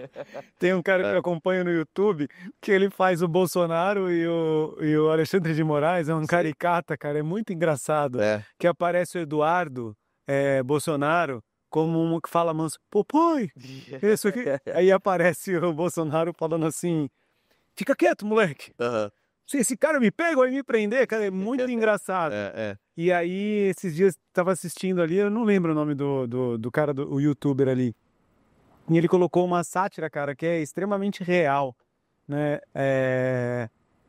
Tem um cara que eu acompanho no YouTube que ele faz o Bolsonaro e o Alexandre de Moraes, é um caricata, cara, é muito engraçado. Que aparece o Eduardo Bolsonaro como um que fala manso, papai, isso aqui. Aí aparece o Bolsonaro falando assim, fica quieto, moleque. Se esse cara me pega, vai me prender, cara, é muito engraçado. E aí, esses dias, estava assistindo ali, eu não lembro o nome do cara, o youtuber ali. E ele colocou uma sátira, cara, que é extremamente real, né?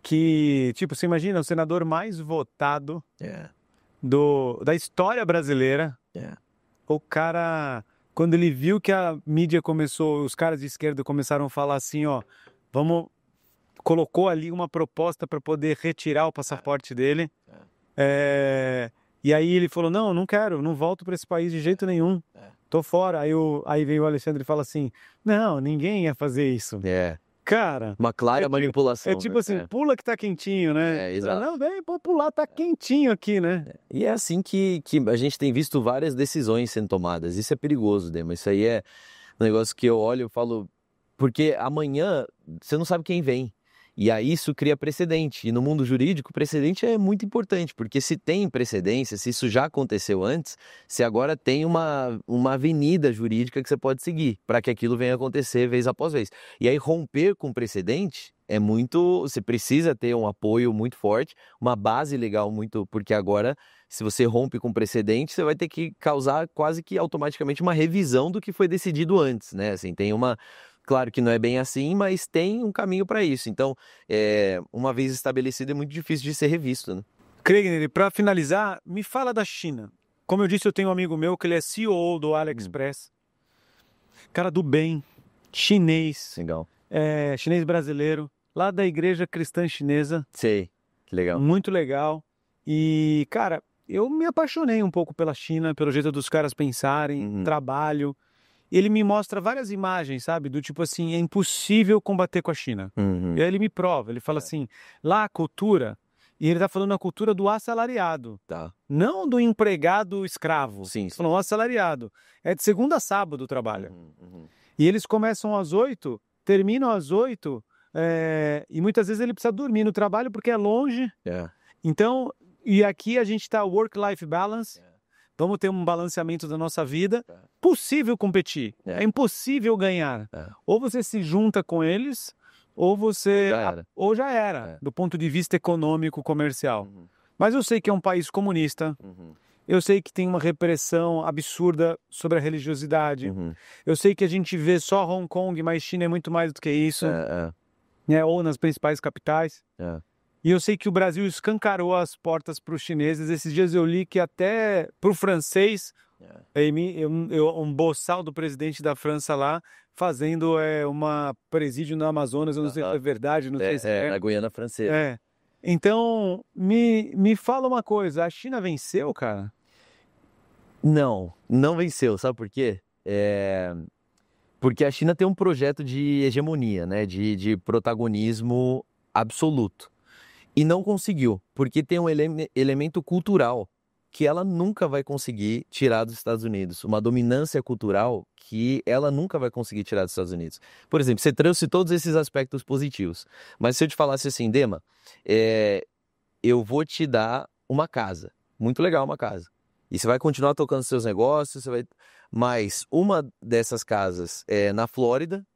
Que, tipo, você imagina, o senador mais votado da história brasileira. O cara, quando ele viu que a mídia começou, os caras de esquerda começaram a falar assim, ó, colocou ali uma proposta para poder retirar o passaporte dele. E aí ele falou, não quero, não volto para esse país de jeito nenhum. Tô fora. Aí veio o Alexandre e fala assim, não, ninguém ia fazer isso. Cara... Uma clara manipulação. É tipo assim, pula que tá quentinho, né? Exato. Não, vem, pode pular, tá quentinho aqui, né? E é assim que a gente tem visto várias decisões sendo tomadas. Isso é perigoso, Dema. Isso aí é um negócio que eu olho e falo... Porque amanhã você não sabe quem vem. E aí isso cria precedente. E no mundo jurídico, precedente é muito importante, porque se tem precedência, se isso já aconteceu antes, você agora tem uma avenida jurídica que você pode seguir para que aquilo venha acontecer vez após vez. E aí romper com precedente é muito... Você precisa ter um apoio muito forte, uma base legal muito... Porque agora, se você rompe com precedente, você vai ter que causar quase que automaticamente uma revisão do que foi decidido antes, né? Assim, tem uma... Claro que não é bem assim, mas tem um caminho para isso. Então, uma vez estabelecido, é muito difícil de ser revisto, né? Kriegner, para finalizar, me fala da China. Como eu disse, eu tenho um amigo meu que ele é CEO do AliExpress. Cara do bem, chinês. Legal. Chinês brasileiro, lá da igreja cristã chinesa. Sei, que legal. Muito legal. E, cara, eu me apaixonei um pouco pela China, pelo jeito dos caras pensarem, trabalho. Ele me mostra várias imagens, sabe? Do tipo assim, é impossível combater com a China. E aí ele me prova, ele fala assim, lá a cultura, e ele tá falando a cultura do assalariado. Não do empregado escravo. Sim. Falando assalariado. É de segunda a sábado o trabalho. E eles começam às 8, terminam às 8, e muitas vezes ele precisa dormir no trabalho porque é longe. Então, e aqui a gente tá work-life balance. Vamos ter um balanceamento da nossa vida. Possível competir. É impossível ganhar. Ou você se junta com eles, ou já era, do ponto de vista econômico, comercial. Mas eu sei que é um país comunista. Eu sei que tem uma repressão absurda sobre a religiosidade. Eu sei que a gente vê só Hong Kong, mas China é muito mais do que isso. Ou nas principais capitais. E eu sei que o Brasil escancarou as portas para os chineses. Esses dias eu li que até para o francês, um boçal do presidente da França lá, fazendo uma presídio no Amazonas, eu não sei se é verdade, não sei se na Guiana Francesa. Então, me fala uma coisa, a China venceu, cara? Não venceu, sabe por quê? Porque a China tem um projeto de hegemonia, né? De protagonismo absoluto. E não conseguiu, porque tem um elemento cultural que ela nunca vai conseguir tirar dos Estados Unidos, uma dominância cultural que ela nunca vai conseguir tirar dos Estados Unidos. Por exemplo, você trouxe todos esses aspectos positivos, mas se eu te falasse assim, Dema, eu vou te dar uma casa, muito legal uma casa, e você vai continuar tocando seus negócios, mas uma dessas casas é na Flórida,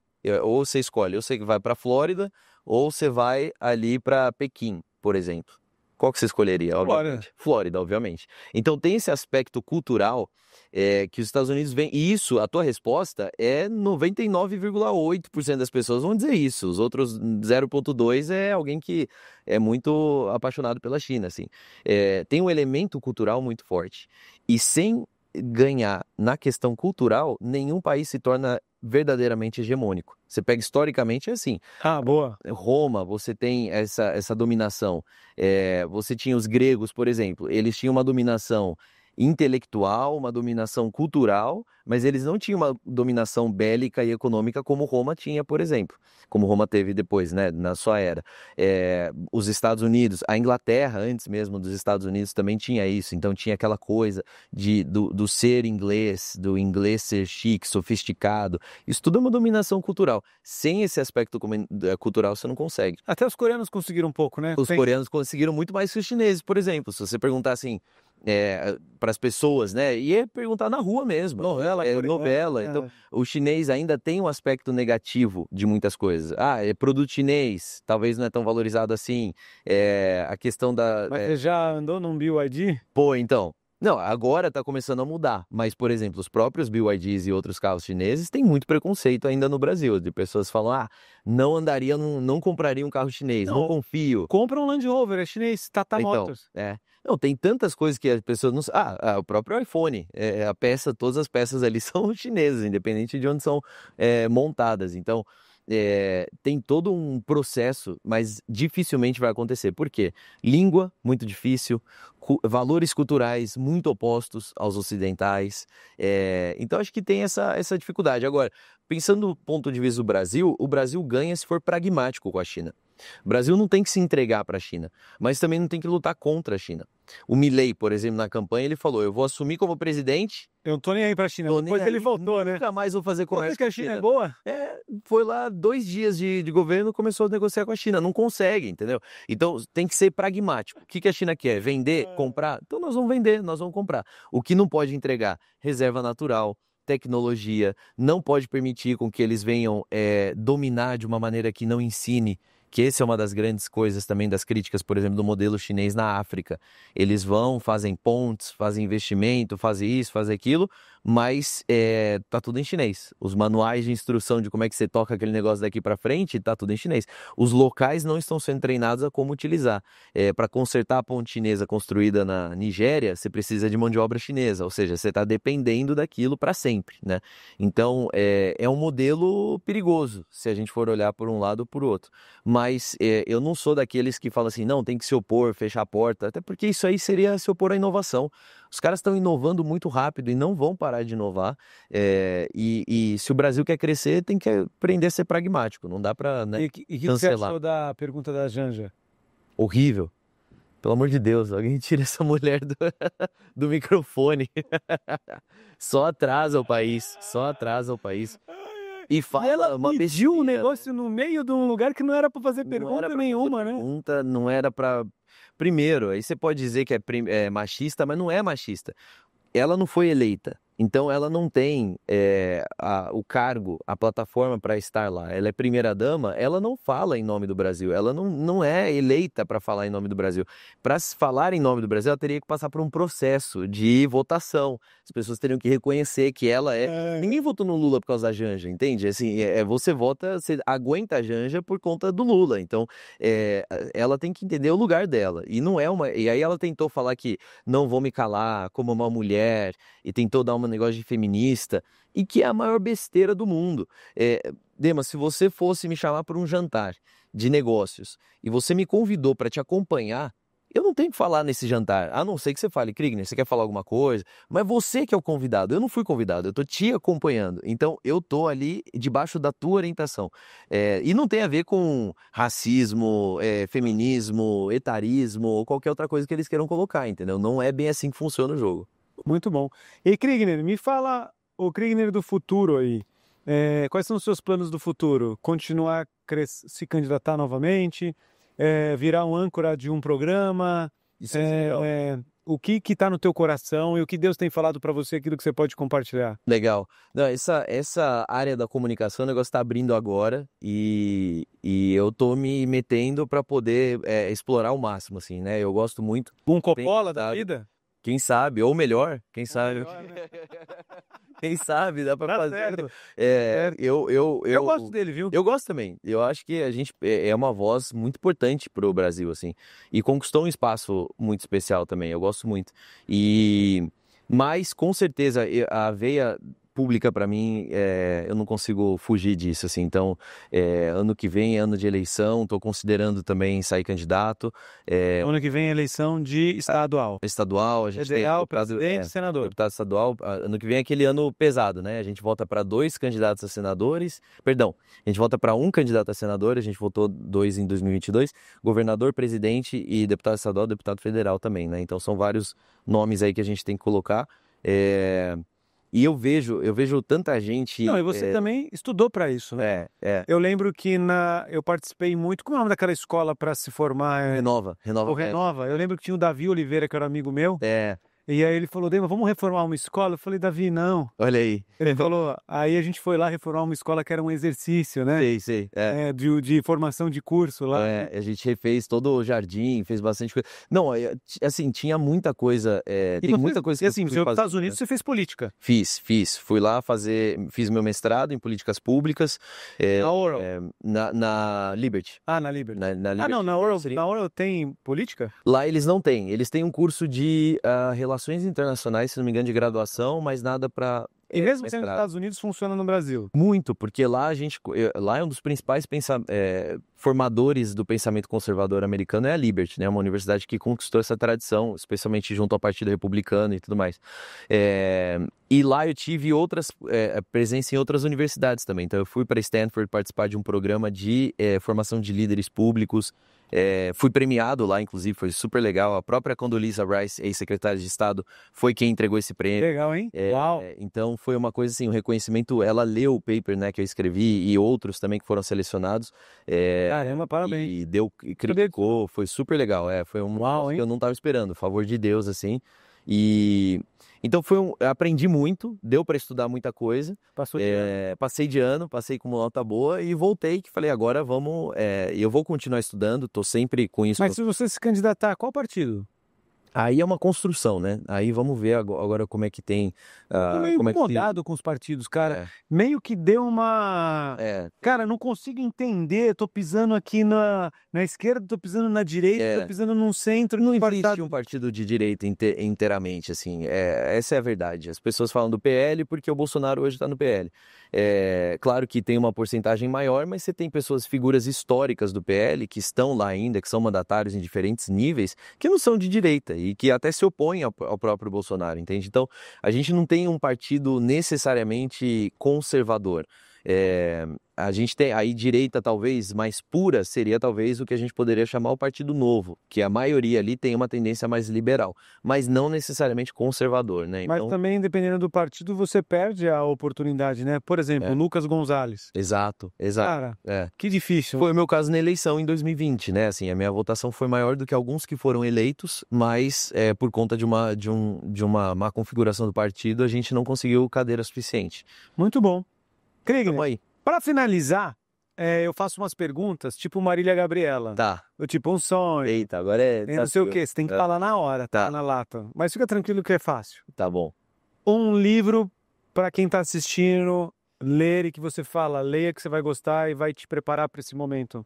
ou você escolhe, ou você vai para a Flórida, ou você vai ali para Pequim, por exemplo. Qual que você escolheria? Obviamente. Flórida, obviamente. Então tem esse aspecto cultural que os Estados Unidos vêm. E isso, a tua resposta é 99,8% das pessoas vão dizer isso. Os outros 0,2% é alguém que é muito apaixonado pela China, assim. Tem um elemento cultural muito forte. E sem ganhar na questão cultural, nenhum país se torna verdadeiramente hegemônico. Você pega historicamente, é assim. Boa. Roma, você tem essa dominação. Você tinha os gregos, por exemplo, eles tinham uma dominação intelectual, uma dominação cultural, mas eles não tinham uma dominação bélica e econômica como Roma tinha, por exemplo, como Roma teve depois, né, na sua era. Os Estados Unidos, a Inglaterra, antes mesmo dos Estados Unidos, também tinha isso, então tinha aquela coisa do ser inglês, do inglês ser chique, sofisticado, isso tudo é uma dominação cultural. Sem esse aspecto cultural, você não consegue. Até os coreanos conseguiram um pouco, né? Os coreanos conseguiram muito mais que os chineses, por exemplo. Se você perguntar assim, para as pessoas, né? E é perguntar na rua mesmo. Novela. Então, o chinês ainda tem um aspecto negativo de muitas coisas. É produto chinês, talvez não é tão valorizado assim. A questão da... Mas você já andou num BYD? Pô, então... Não, agora está começando a mudar, mas, por exemplo, os próprios BYDs e outros carros chineses têm muito preconceito ainda no Brasil, de pessoas que falam, não andaria, não compraria um carro chinês, não confio. Compra um Land Rover, é chinês, Tata Motors. Não, tem tantas coisas que as pessoas não... o próprio iPhone, todas as peças ali são chinesas, independente de onde são montadas, então... tem todo um processo, mas dificilmente vai acontecer. Por quê? Língua, muito difícil, valores culturais muito opostos aos ocidentais. Então, acho que tem essa dificuldade. Agora, pensando do ponto de vista do Brasil, o Brasil ganha se for pragmático com a China. O Brasil não tem que se entregar para a China, mas também não tem que lutar contra a China. O Milei, por exemplo, na campanha, ele falou, eu vou assumir como presidente... Eu não tô nem aí pra China, depois ele voltou, né? Nunca mais vou fazer comércio com a China. É boa? Foi lá 2 dias de governo, começou a negociar com a China. Não consegue, entendeu? Então, tem que ser pragmático. O que a China quer? Vender? Comprar? Então, nós vamos vender, nós vamos comprar. O que não pode entregar? Reserva natural, tecnologia. Não pode permitir com que eles venham dominar de uma maneira que não ensine, que essa é uma das grandes coisas também das críticas, por exemplo, do modelo chinês na África. Eles vão, fazem pontes, fazem investimento, fazem isso, fazem aquilo, mas tá tudo em chinês. Os manuais de instrução de como é que você toca aquele negócio daqui para frente, tá tudo em chinês. Os locais não estão sendo treinados a como utilizar. Para consertar a ponte chinesa construída na Nigéria, você precisa de mão de obra chinesa, ou seja, você está dependendo daquilo para sempre, né? Então, é um modelo perigoso, se a gente for olhar por um lado ou por outro. Mas eu não sou daqueles que falam assim, não, tem que se opor, fechar a porta, até porque isso aí seria se opor à inovação. Os caras estão inovando muito rápido e não vão parar de inovar. E se o Brasil quer crescer, tem que aprender a ser pragmático, não dá para E o que você achou da pergunta da Janja? Horrível. Pelo amor de Deus, alguém tira essa mulher do microfone. Só atrasa o país, só atrasa o país. E fala, ela pediu um negócio no meio de um lugar que não era para fazer pergunta nenhuma, né? Pergunta, não era para... Primeiro, aí você pode dizer que é machista, mas não é machista. Ela não foi eleita, então ela não tem o cargo, a plataforma para estar lá. Ela é primeira-dama, ela não fala em nome do Brasil, ela não é eleita para falar em nome do Brasil. Para falar em nome do Brasil, ela teria que passar por um processo de votação. As pessoas teriam que reconhecer que ela Ninguém votou no Lula por causa da Janja, entende? Assim, você vota, você aguenta a Janja por conta do Lula. Então, ela tem que entender o lugar dela. E não é uma... E aí ela tentou falar que não vou me calar como uma mulher, e tentou dar um negócio de feminista, e que é a maior besteira do mundo. Dema, se você fosse me chamar para um jantar de negócios, e você me convidou para te acompanhar, eu não tenho que falar nesse jantar, a não ser que você fale, Kriegner, você quer falar alguma coisa? Mas você que é o convidado, eu não fui convidado, eu tô te acompanhando. Então, eu tô ali debaixo da tua orientação. E não tem a ver com racismo, feminismo, etarismo ou qualquer outra coisa que eles queiram colocar, entendeu? Não é bem assim que funciona o jogo. Muito bom. E Kriegner, me fala o Kriegner do futuro aí. Quais são os seus planos do futuro? Continuar se candidatar novamente? Virar um âncora de um programa? Isso é legal. O que está no teu coração e o que Deus tem falado para você, aquilo que você pode compartilhar? Legal. Não, essa área da comunicação, o negócio está abrindo agora e eu tô me metendo para poder explorar ao máximo, assim, né? Eu gosto muito. Um Coppola da vida? Quem sabe, ou melhor, quem sabe. Melhor, né? Quem sabe, dá pra Tá fazer. certo. Eu gosto dele, viu? Eu gosto também. Eu acho que a gente é uma voz muito importante pro Brasil, assim. E conquistou um espaço muito especial também. Eu gosto muito. Mas, com certeza, a veia pública para mim, eu não consigo fugir disso, assim. Então, ano que vem é ano de eleição, estou considerando também sair candidato. Ano que vem é eleição de estadual. Estadual, a gente tem Federal, deputado, presidente, senador. deputado estadual. Ano que vem é aquele ano pesado, né? A gente volta para 2 candidatos a senadores. Perdão, a gente volta para 1 candidato a senador, a gente votou 2 em 2022, governador, presidente e deputado estadual, deputado federal também, né? Então são vários nomes aí que a gente tem que colocar. E eu vejo tanta gente. Não, e você também estudou para isso, né? Eu lembro que eu participei muito. Como é o nome daquela escola para se formar? Renova. O Renova. Eu lembro que tinha o Davi Oliveira, que era amigo meu. E aí ele falou, Dema, vamos reformar uma escola? Eu falei, Davi, não. Olha aí. Ele falou, aí a gente foi lá reformar uma escola que era um exercício, né? Sei. De formação de curso lá. A gente refez todo o jardim, fez bastante coisa. Não, assim, tinha muita coisa. Tem muita coisa que E assim, nos Estados Unidos você fez política. Fiz. Fui lá fiz meu mestrado em políticas públicas. Na Oral? Na Liberty. Na Liberty. Na Liberty. Não, na Oral tem política? Lá eles não têm. Eles têm um curso de Relações Internacionais, se não me engano, de graduação, mas nada para. E mesmo sendo nos Estados Unidos, funciona no Brasil? Muito, porque lá lá é um dos principais formadores do pensamento conservador americano, é a Liberty, né? Uma universidade que conquistou essa tradição, especialmente junto ao Partido Republicano e tudo mais. E lá eu tive presença em outras universidades também. Então eu fui para Stanford participar de um programa de formação de líderes públicos. Fui premiado lá, inclusive, foi super legal. A própria Condoleezza Rice, ex-secretária de Estado, foi quem entregou esse prêmio. Legal, hein? Uau! Então foi uma coisa assim, um reconhecimento. Ela leu o paper, né, que eu escrevi e outros também que foram selecionados. Caramba, parabéns. E criticou, foi super legal. Foi um Uau, hein? que eu não estava esperando, favor de Deus, assim. Então eu aprendi muito, deu para estudar muita coisa. Passou de ano. Passei de ano, passei com uma nota boa e voltei, que falei, agora vamos, eu vou continuar estudando, tô sempre com isso. Mas se você se candidatar, qual partido? Aí é uma construção, né? Aí vamos ver agora como é que tem. Tô meio incomodado com os partidos, cara. Meio que deu uma. Cara, não consigo entender. Tô pisando aqui na esquerda, tô pisando na direita, tô pisando no centro. Não existe um partido de direita inteiramente, assim. Essa é a verdade. As pessoas falam do PL porque o Bolsonaro hoje está no PL. Claro que tem uma porcentagem maior, mas você tem figuras históricas do PL que estão lá ainda, que são mandatários em diferentes níveis, que não são de direita e que até se opõem ao próprio Bolsonaro, entende? Então, a gente não tem um partido necessariamente conservador. A gente tem aí direita talvez mais pura, seria talvez o que a gente poderia chamar o Partido Novo, que a maioria ali tem uma tendência mais liberal, mas não necessariamente conservador, né? Mas também, dependendo do partido, você perde a oportunidade, né? Por exemplo, Lucas Gonzalez. Exato. Cara, que difícil. Foi o meu caso na eleição em 2020, né? Assim, a minha votação foi maior do que alguns que foram eleitos, mas por conta de uma má configuração do partido, a gente não conseguiu cadeira suficiente. Muito bom. Kriegner, aí. Para finalizar, eu faço umas perguntas, tipo Marília Gabriela. Tá. Tipo um sonho. Eita, agora não sei o quê, você tem que falar na hora, tá na lata. Mas fica tranquilo que é fácil. Tá bom. Um livro para quem tá assistindo, ler e que você fala, leia que você vai gostar e vai te preparar para esse momento.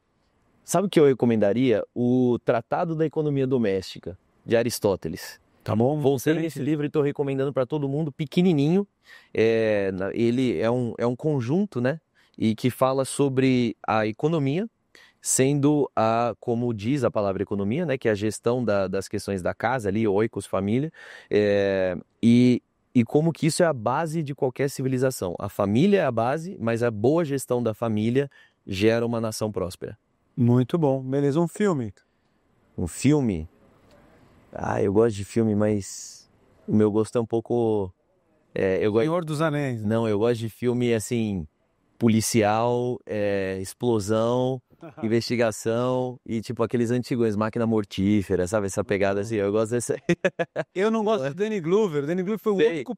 Sabe o que eu recomendaria? O Tratado da Economia Doméstica, de Aristóteles. Tá bom? Voltei nesse livro e estou recomendando para todo mundo, pequenininho. Ele é um conjunto, né? E que fala sobre a economia sendo como diz a palavra economia, né, que é a gestão das questões da casa ali, oikos, família, e como que isso é a base de qualquer civilização. A família é a base, mas a boa gestão da família gera uma nação próspera. Muito bom. Beleza, um filme. Um filme? Eu gosto de filme, mas o meu gosto é um pouco... Senhor dos Anéis. Não, eu gosto de filme, assim, policial, explosão, investigação e, tipo, aqueles antigos, Máquina Mortífera, sabe? Essa pegada, assim, eu gosto dessa... Eu não gosto do Danny Glover. O Danny Glover foi o Sei. único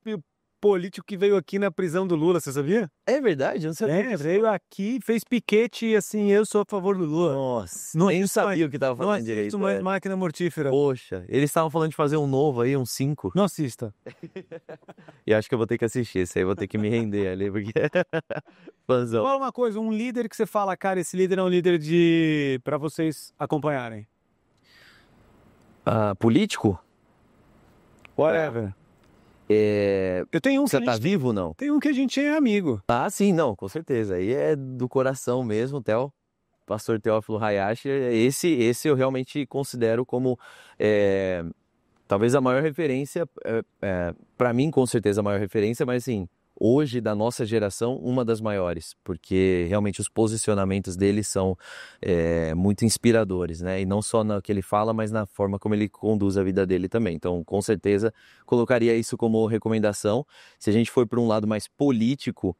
político que veio aqui na prisão do Lula, você sabia? É verdade? Eu não sabia. Veio aqui, fez piquete e assim, eu sou a favor do Lula. Nossa, Não nem assisto sabia mais- o que tava Não falando assisto direito. mais Máquina Mortífera. Poxa, eles estavam falando de fazer um novo aí, um 5. Não assista. E acho que eu vou ter que assistir esse aí, vou ter que me render ali, porque... Fãzão. Fala uma coisa, um líder que você fala, cara, esse líder é um líder pra vocês acompanharem. Político? Whatever. Eu tenho um que Você a tá gente... vivo ou não? Tem um que a gente é amigo. Sim, não, com certeza. Aí é do coração mesmo, Pastor Teófilo Hayashi. Esse eu realmente considero como talvez a maior referência, para mim com certeza a maior referência, mas assim, hoje da nossa geração, uma das maiores, porque realmente os posicionamentos dele são muito inspiradores, né? E não só no que ele fala, mas na forma como ele conduz a vida dele também. Então, com certeza, colocaria isso como recomendação. Se a gente for para um lado mais político,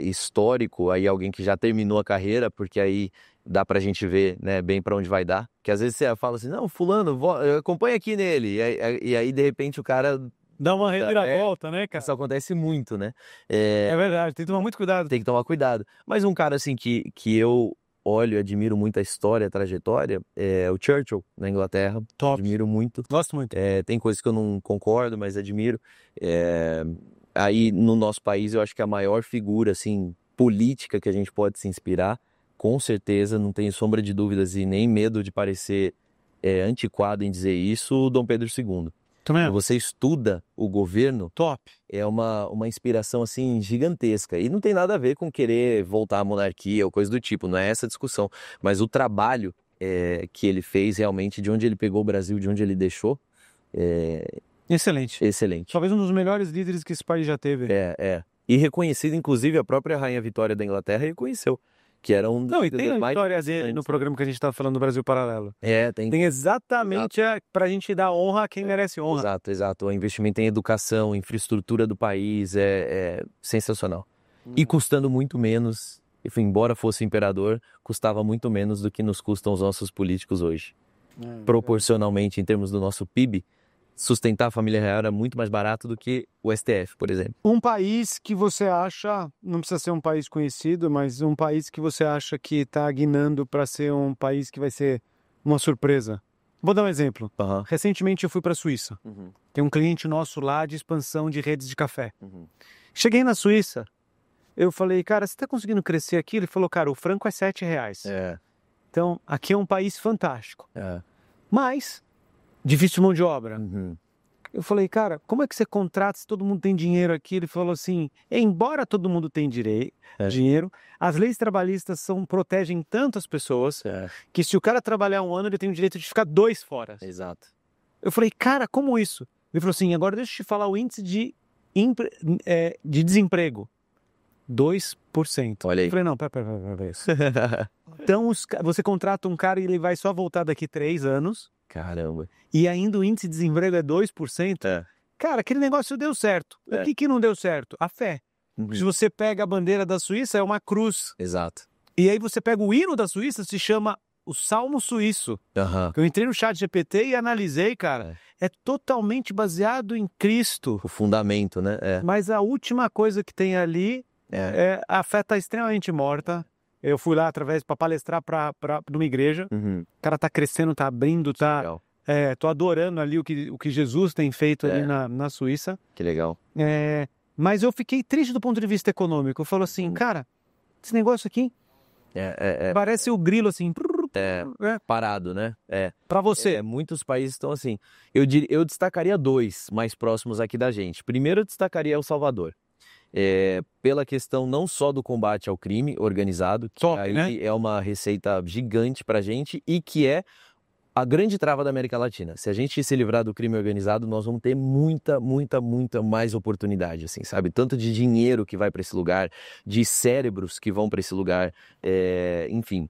histórico, aí alguém que já terminou a carreira, porque aí dá pra gente ver, né, bem pra onde vai dar. Que às vezes você fala assim, não, fulano, acompanha aqui nele. E aí, de repente, o cara... Dá uma reviravolta, né, cara? Isso acontece muito, né? É verdade, tem que tomar muito cuidado. Tem que tomar cuidado. Mas um cara, assim, que eu olho e admiro muito a história, a trajetória, é o Churchill, na Inglaterra. Top. Admiro muito. Gosto muito. Tem coisas que eu não concordo, mas admiro. Aí, no nosso país, eu acho que a maior figura, assim, política que a gente pode se inspirar, com certeza, não tenho sombra de dúvidas e nem medo de parecer antiquado em dizer isso, o Dom Pedro II. Também. Quando você estuda o governo, Top. é uma inspiração, assim, gigantesca. E não tem nada a ver com querer voltar à monarquia ou coisa do tipo, não é essa a discussão. Mas o trabalho que ele fez realmente, de onde ele pegou o Brasil, de onde ele deixou, Excelente. excelente. Talvez um dos melhores líderes que esse país já teve. E reconhecido, inclusive, a própria Rainha Vitória da Inglaterra reconheceu que era um dos Não, e tem a mais história dele no interessantes. programa que a gente tá falando do Brasil Paralelo. Tem. Tem exatamente pra gente dar honra a quem merece honra. Exato. O investimento em educação, infraestrutura do país é sensacional. E custando muito menos, enfim, embora fosse imperador, custava muito menos do que nos custam os nossos políticos hoje. Proporcionalmente, em termos do nosso PIB, sustentar a família real era muito mais barato do que o STF, por exemplo. Um país que você acha, não precisa ser um país conhecido, mas um país que você acha que está guinando para ser um país que vai ser uma surpresa. Vou dar um exemplo. Uhum. Recentemente eu fui para a Suíça. Uhum. Tem um cliente nosso lá de expansão de redes de café. Uhum. Cheguei na Suíça, eu falei, cara, você está conseguindo crescer aqui? Ele falou, cara, o franco é R$7. Então, aqui é um país fantástico. Mas, difícil de mão de obra. Uhum. Eu falei, cara, como é que você contrata se todo mundo tem dinheiro aqui? Ele falou assim, embora todo mundo tenha dinheiro, as leis trabalhistas protegem tanto as pessoas que se o cara trabalhar um ano, ele tem o direito de ficar 2 fora. Exato. Eu falei, cara, como isso? Ele falou assim, agora deixa eu te falar o índice de desemprego. 2%. Olha aí. Eu falei, não, pera. Então, você contrata um cara e ele vai só voltar daqui 3 anos. Caramba. E ainda o índice de desemprego é 2%. Cara, aquele negócio deu certo. O que não deu certo? A fé. Uhum. Se você pega a bandeira da Suíça, é uma cruz. Exato. E aí você pega o hino da Suíça, se chama o Salmo Suíço. Uhum. Eu entrei no chat GPT e analisei, cara. É totalmente baseado em Cristo. O fundamento, né? Mas a última coisa que tem ali a fé está extremamente morta. Eu fui lá através para palestrar numa igreja. Uhum. O cara tá crescendo, tá abrindo, tá. Legal. Tô adorando ali o que Jesus tem feito ali na Suíça. Que legal. Mas eu fiquei triste do ponto de vista econômico. Eu falo assim, cara, esse negócio aqui parece o grilo assim. Parado, né? Pra você. Muitos países estão assim. Eu destacaria 2 mais próximos aqui da gente. Primeiro, eu destacaria El Salvador. pela questão não só do combate ao crime organizado, que Top, aí né? é uma receita gigante pra gente e que é a grande trava da América Latina. Se a gente se livrar do crime organizado, nós vamos ter muita mais oportunidade, assim, sabe? Tanto de dinheiro que vai para esse lugar, de cérebros que vão para esse lugar, enfim.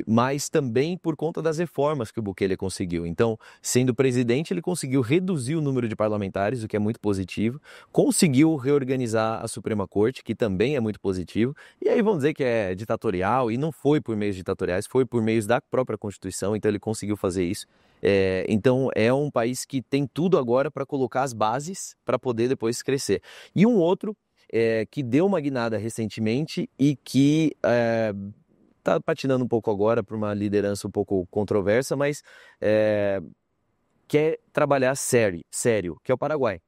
Mas também por conta das reformas que o Bukele conseguiu. Então, sendo presidente, ele conseguiu reduzir o número de parlamentares, o que é muito positivo. Conseguiu reorganizar a Suprema Corte, que também é muito positivo. E aí vão dizer que é ditatorial, e não foi por meios ditatoriais, foi por meios da própria Constituição, então ele conseguiu fazer isso. Então é um país que tem tudo agora para colocar as bases para poder depois crescer. E um outro que deu uma guinada recentemente e que está patinando um pouco agora por uma liderança um pouco controversa, mas quer trabalhar sério, que é o Paraguai.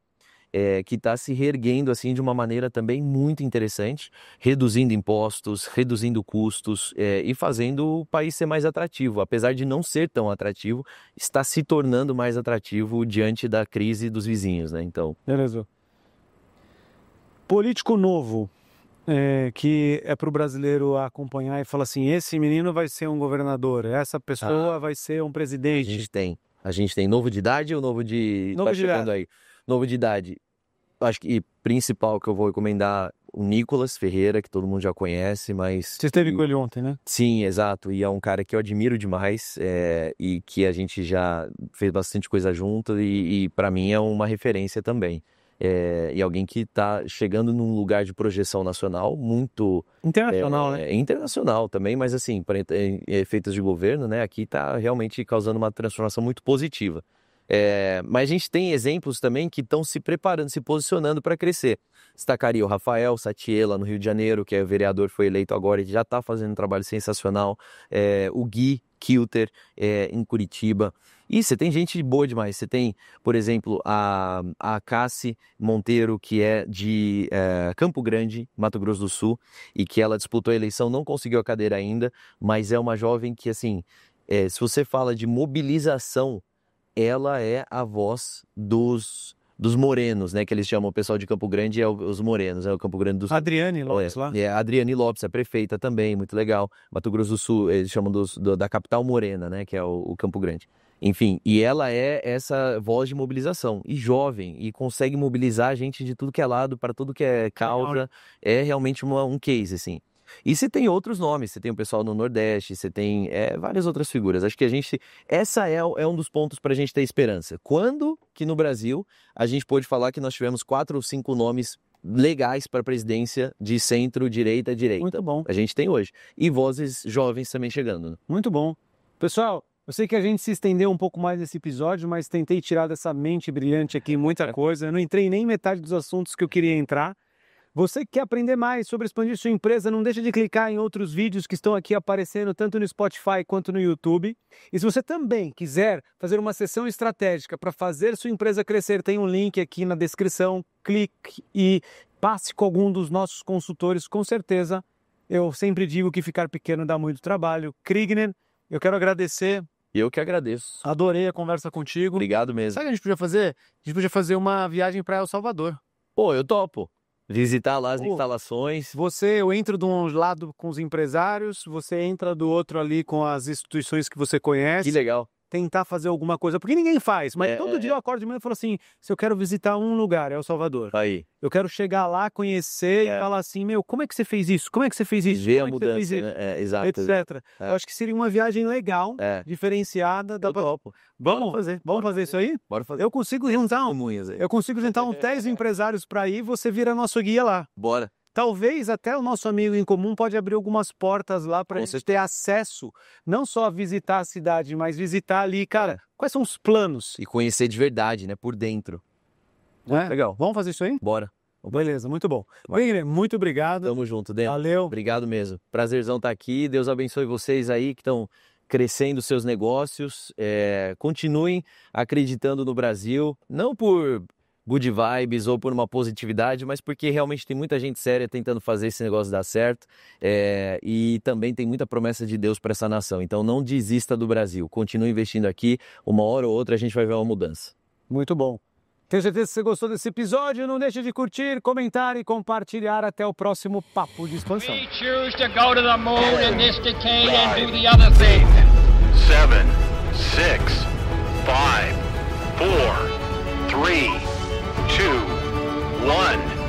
Que está se reerguendo assim de uma maneira também muito interessante, reduzindo impostos, reduzindo custos e fazendo o país ser mais atrativo. Apesar de não ser tão atrativo, está se tornando mais atrativo diante da crise dos vizinhos, né? Então, Beleza. Político novo, que é para o brasileiro acompanhar e falar assim, esse menino vai ser um governador, essa pessoa vai ser um a presidente. gente tem novo de idade ou novo de... Novo tá de chegando idade. aí. Novo de idade. Acho que principal que eu vou recomendar, o Nicolas Ferreira, que todo mundo já conhece, mas... Você esteve com ele ontem, né? Sim, exato. E é um cara que eu admiro demais e que a gente já fez bastante coisa junto e para mim é uma referência também. E alguém que está chegando num lugar de projeção nacional muito... Internacional, né? Internacional também, mas assim, para efeitos de governo, né? Aqui está realmente causando uma transformação muito positiva. Mas a gente tem exemplos também que estão se preparando, se posicionando para crescer. Destacaria o Rafael Satiela, no Rio de Janeiro, que é vereador, foi eleito agora e já está fazendo um trabalho sensacional. O Gui Kilter, em Curitiba. E você tem gente boa demais. Você tem, por exemplo, a Cassi Monteiro, que é de Campo Grande, Mato Grosso do Sul, e que ela disputou a eleição, não conseguiu a cadeira ainda, mas é uma jovem que, assim, se você fala de mobilização, ela é a voz dos morenos, né? Que eles chamam o pessoal de Campo Grande, os morenos, o Campo Grande do Sul. Adriane Lopes lá. A Adriane Lopes, a prefeita também, muito legal. Mato Grosso do Sul, eles chamam da capital morena, né? Que é o Campo Grande. Enfim, e ela é essa voz de mobilização, e jovem, e consegue mobilizar a gente de tudo que é lado, para tudo que é causa. É realmente um case, assim. E você tem outros nomes, você tem o pessoal no Nordeste, você tem várias outras figuras. Acho que essa é um dos pontos para a gente ter esperança. Quando que no Brasil a gente pôde falar que nós tivemos 4 ou 5 nomes legais para a presidência de centro, direita. Muito bom. A gente tem hoje. E vozes jovens também chegando. Né? Muito bom. Pessoal, eu sei que a gente se estendeu um pouco mais nesse episódio, mas tentei tirar dessa mente brilhante aqui muita coisa. Eu não entrei nem metade dos assuntos que eu queria entrar. Você que quer aprender mais sobre expandir sua empresa, não deixe de clicar em outros vídeos que estão aqui aparecendo tanto no Spotify quanto no YouTube. E se você também quiser fazer uma sessão estratégica para fazer sua empresa crescer, tem um link aqui na descrição. Clique e passe com algum dos nossos consultores, com certeza. Eu sempre digo que ficar pequeno dá muito trabalho. Kriegner, eu quero agradecer. Eu que agradeço. Adorei a conversa contigo. Obrigado mesmo. Sabe o que a gente podia fazer? A gente podia fazer uma viagem para El Salvador. Pô, eu topo. Visitar lá as instalações. Eu entro de um lado com os empresários, você entra do outro ali com as instituições que você conhece. Que legal. Tentar fazer alguma coisa, porque ninguém faz, mas todo dia eu acordo de manhã e falo assim, se eu quero visitar um lugar, é El Salvador. Aí. Eu quero chegar lá, conhecer e falar assim, como é que você fez isso? Como é que você fez isso? Ver Como a é que você fez mudança, isso? né? Exato. Etc. Eu acho que seria uma viagem legal, diferenciada. Topo. Vamos fazer isso aí? Bora fazer. Eu consigo juntar uns 10 empresários para ir, você vira nosso guia lá. Bora. Talvez até o nosso amigo em comum pode abrir algumas portas lá para a gente ter acesso, não só a visitar a cidade, mas visitar ali, cara, quais são os planos? E conhecer de verdade, né, por dentro. Legal. Vamos fazer isso aí? Bora. Beleza, muito bom. Wigner, muito obrigado. Tamo junto, Dentro. Valeu. Obrigado mesmo. Prazerzão estar aqui. Deus abençoe vocês aí que estão crescendo seus negócios. Continuem acreditando no Brasil, não por good vibes ou por uma positividade, mas porque realmente tem muita gente séria tentando fazer esse negócio dar certo, e também tem muita promessa de Deus para essa nação. Então não desista do Brasil, continue investindo aqui, uma hora ou outra a gente vai ver uma mudança. Muito bom. Tenho certeza que você gostou desse episódio. Não deixe de curtir, comentar e compartilhar. Até o próximo Papo de Expansão. We choose to go to the moon in this decade and do the other thing. 7, 6, 5, 4, 3, 2, 1.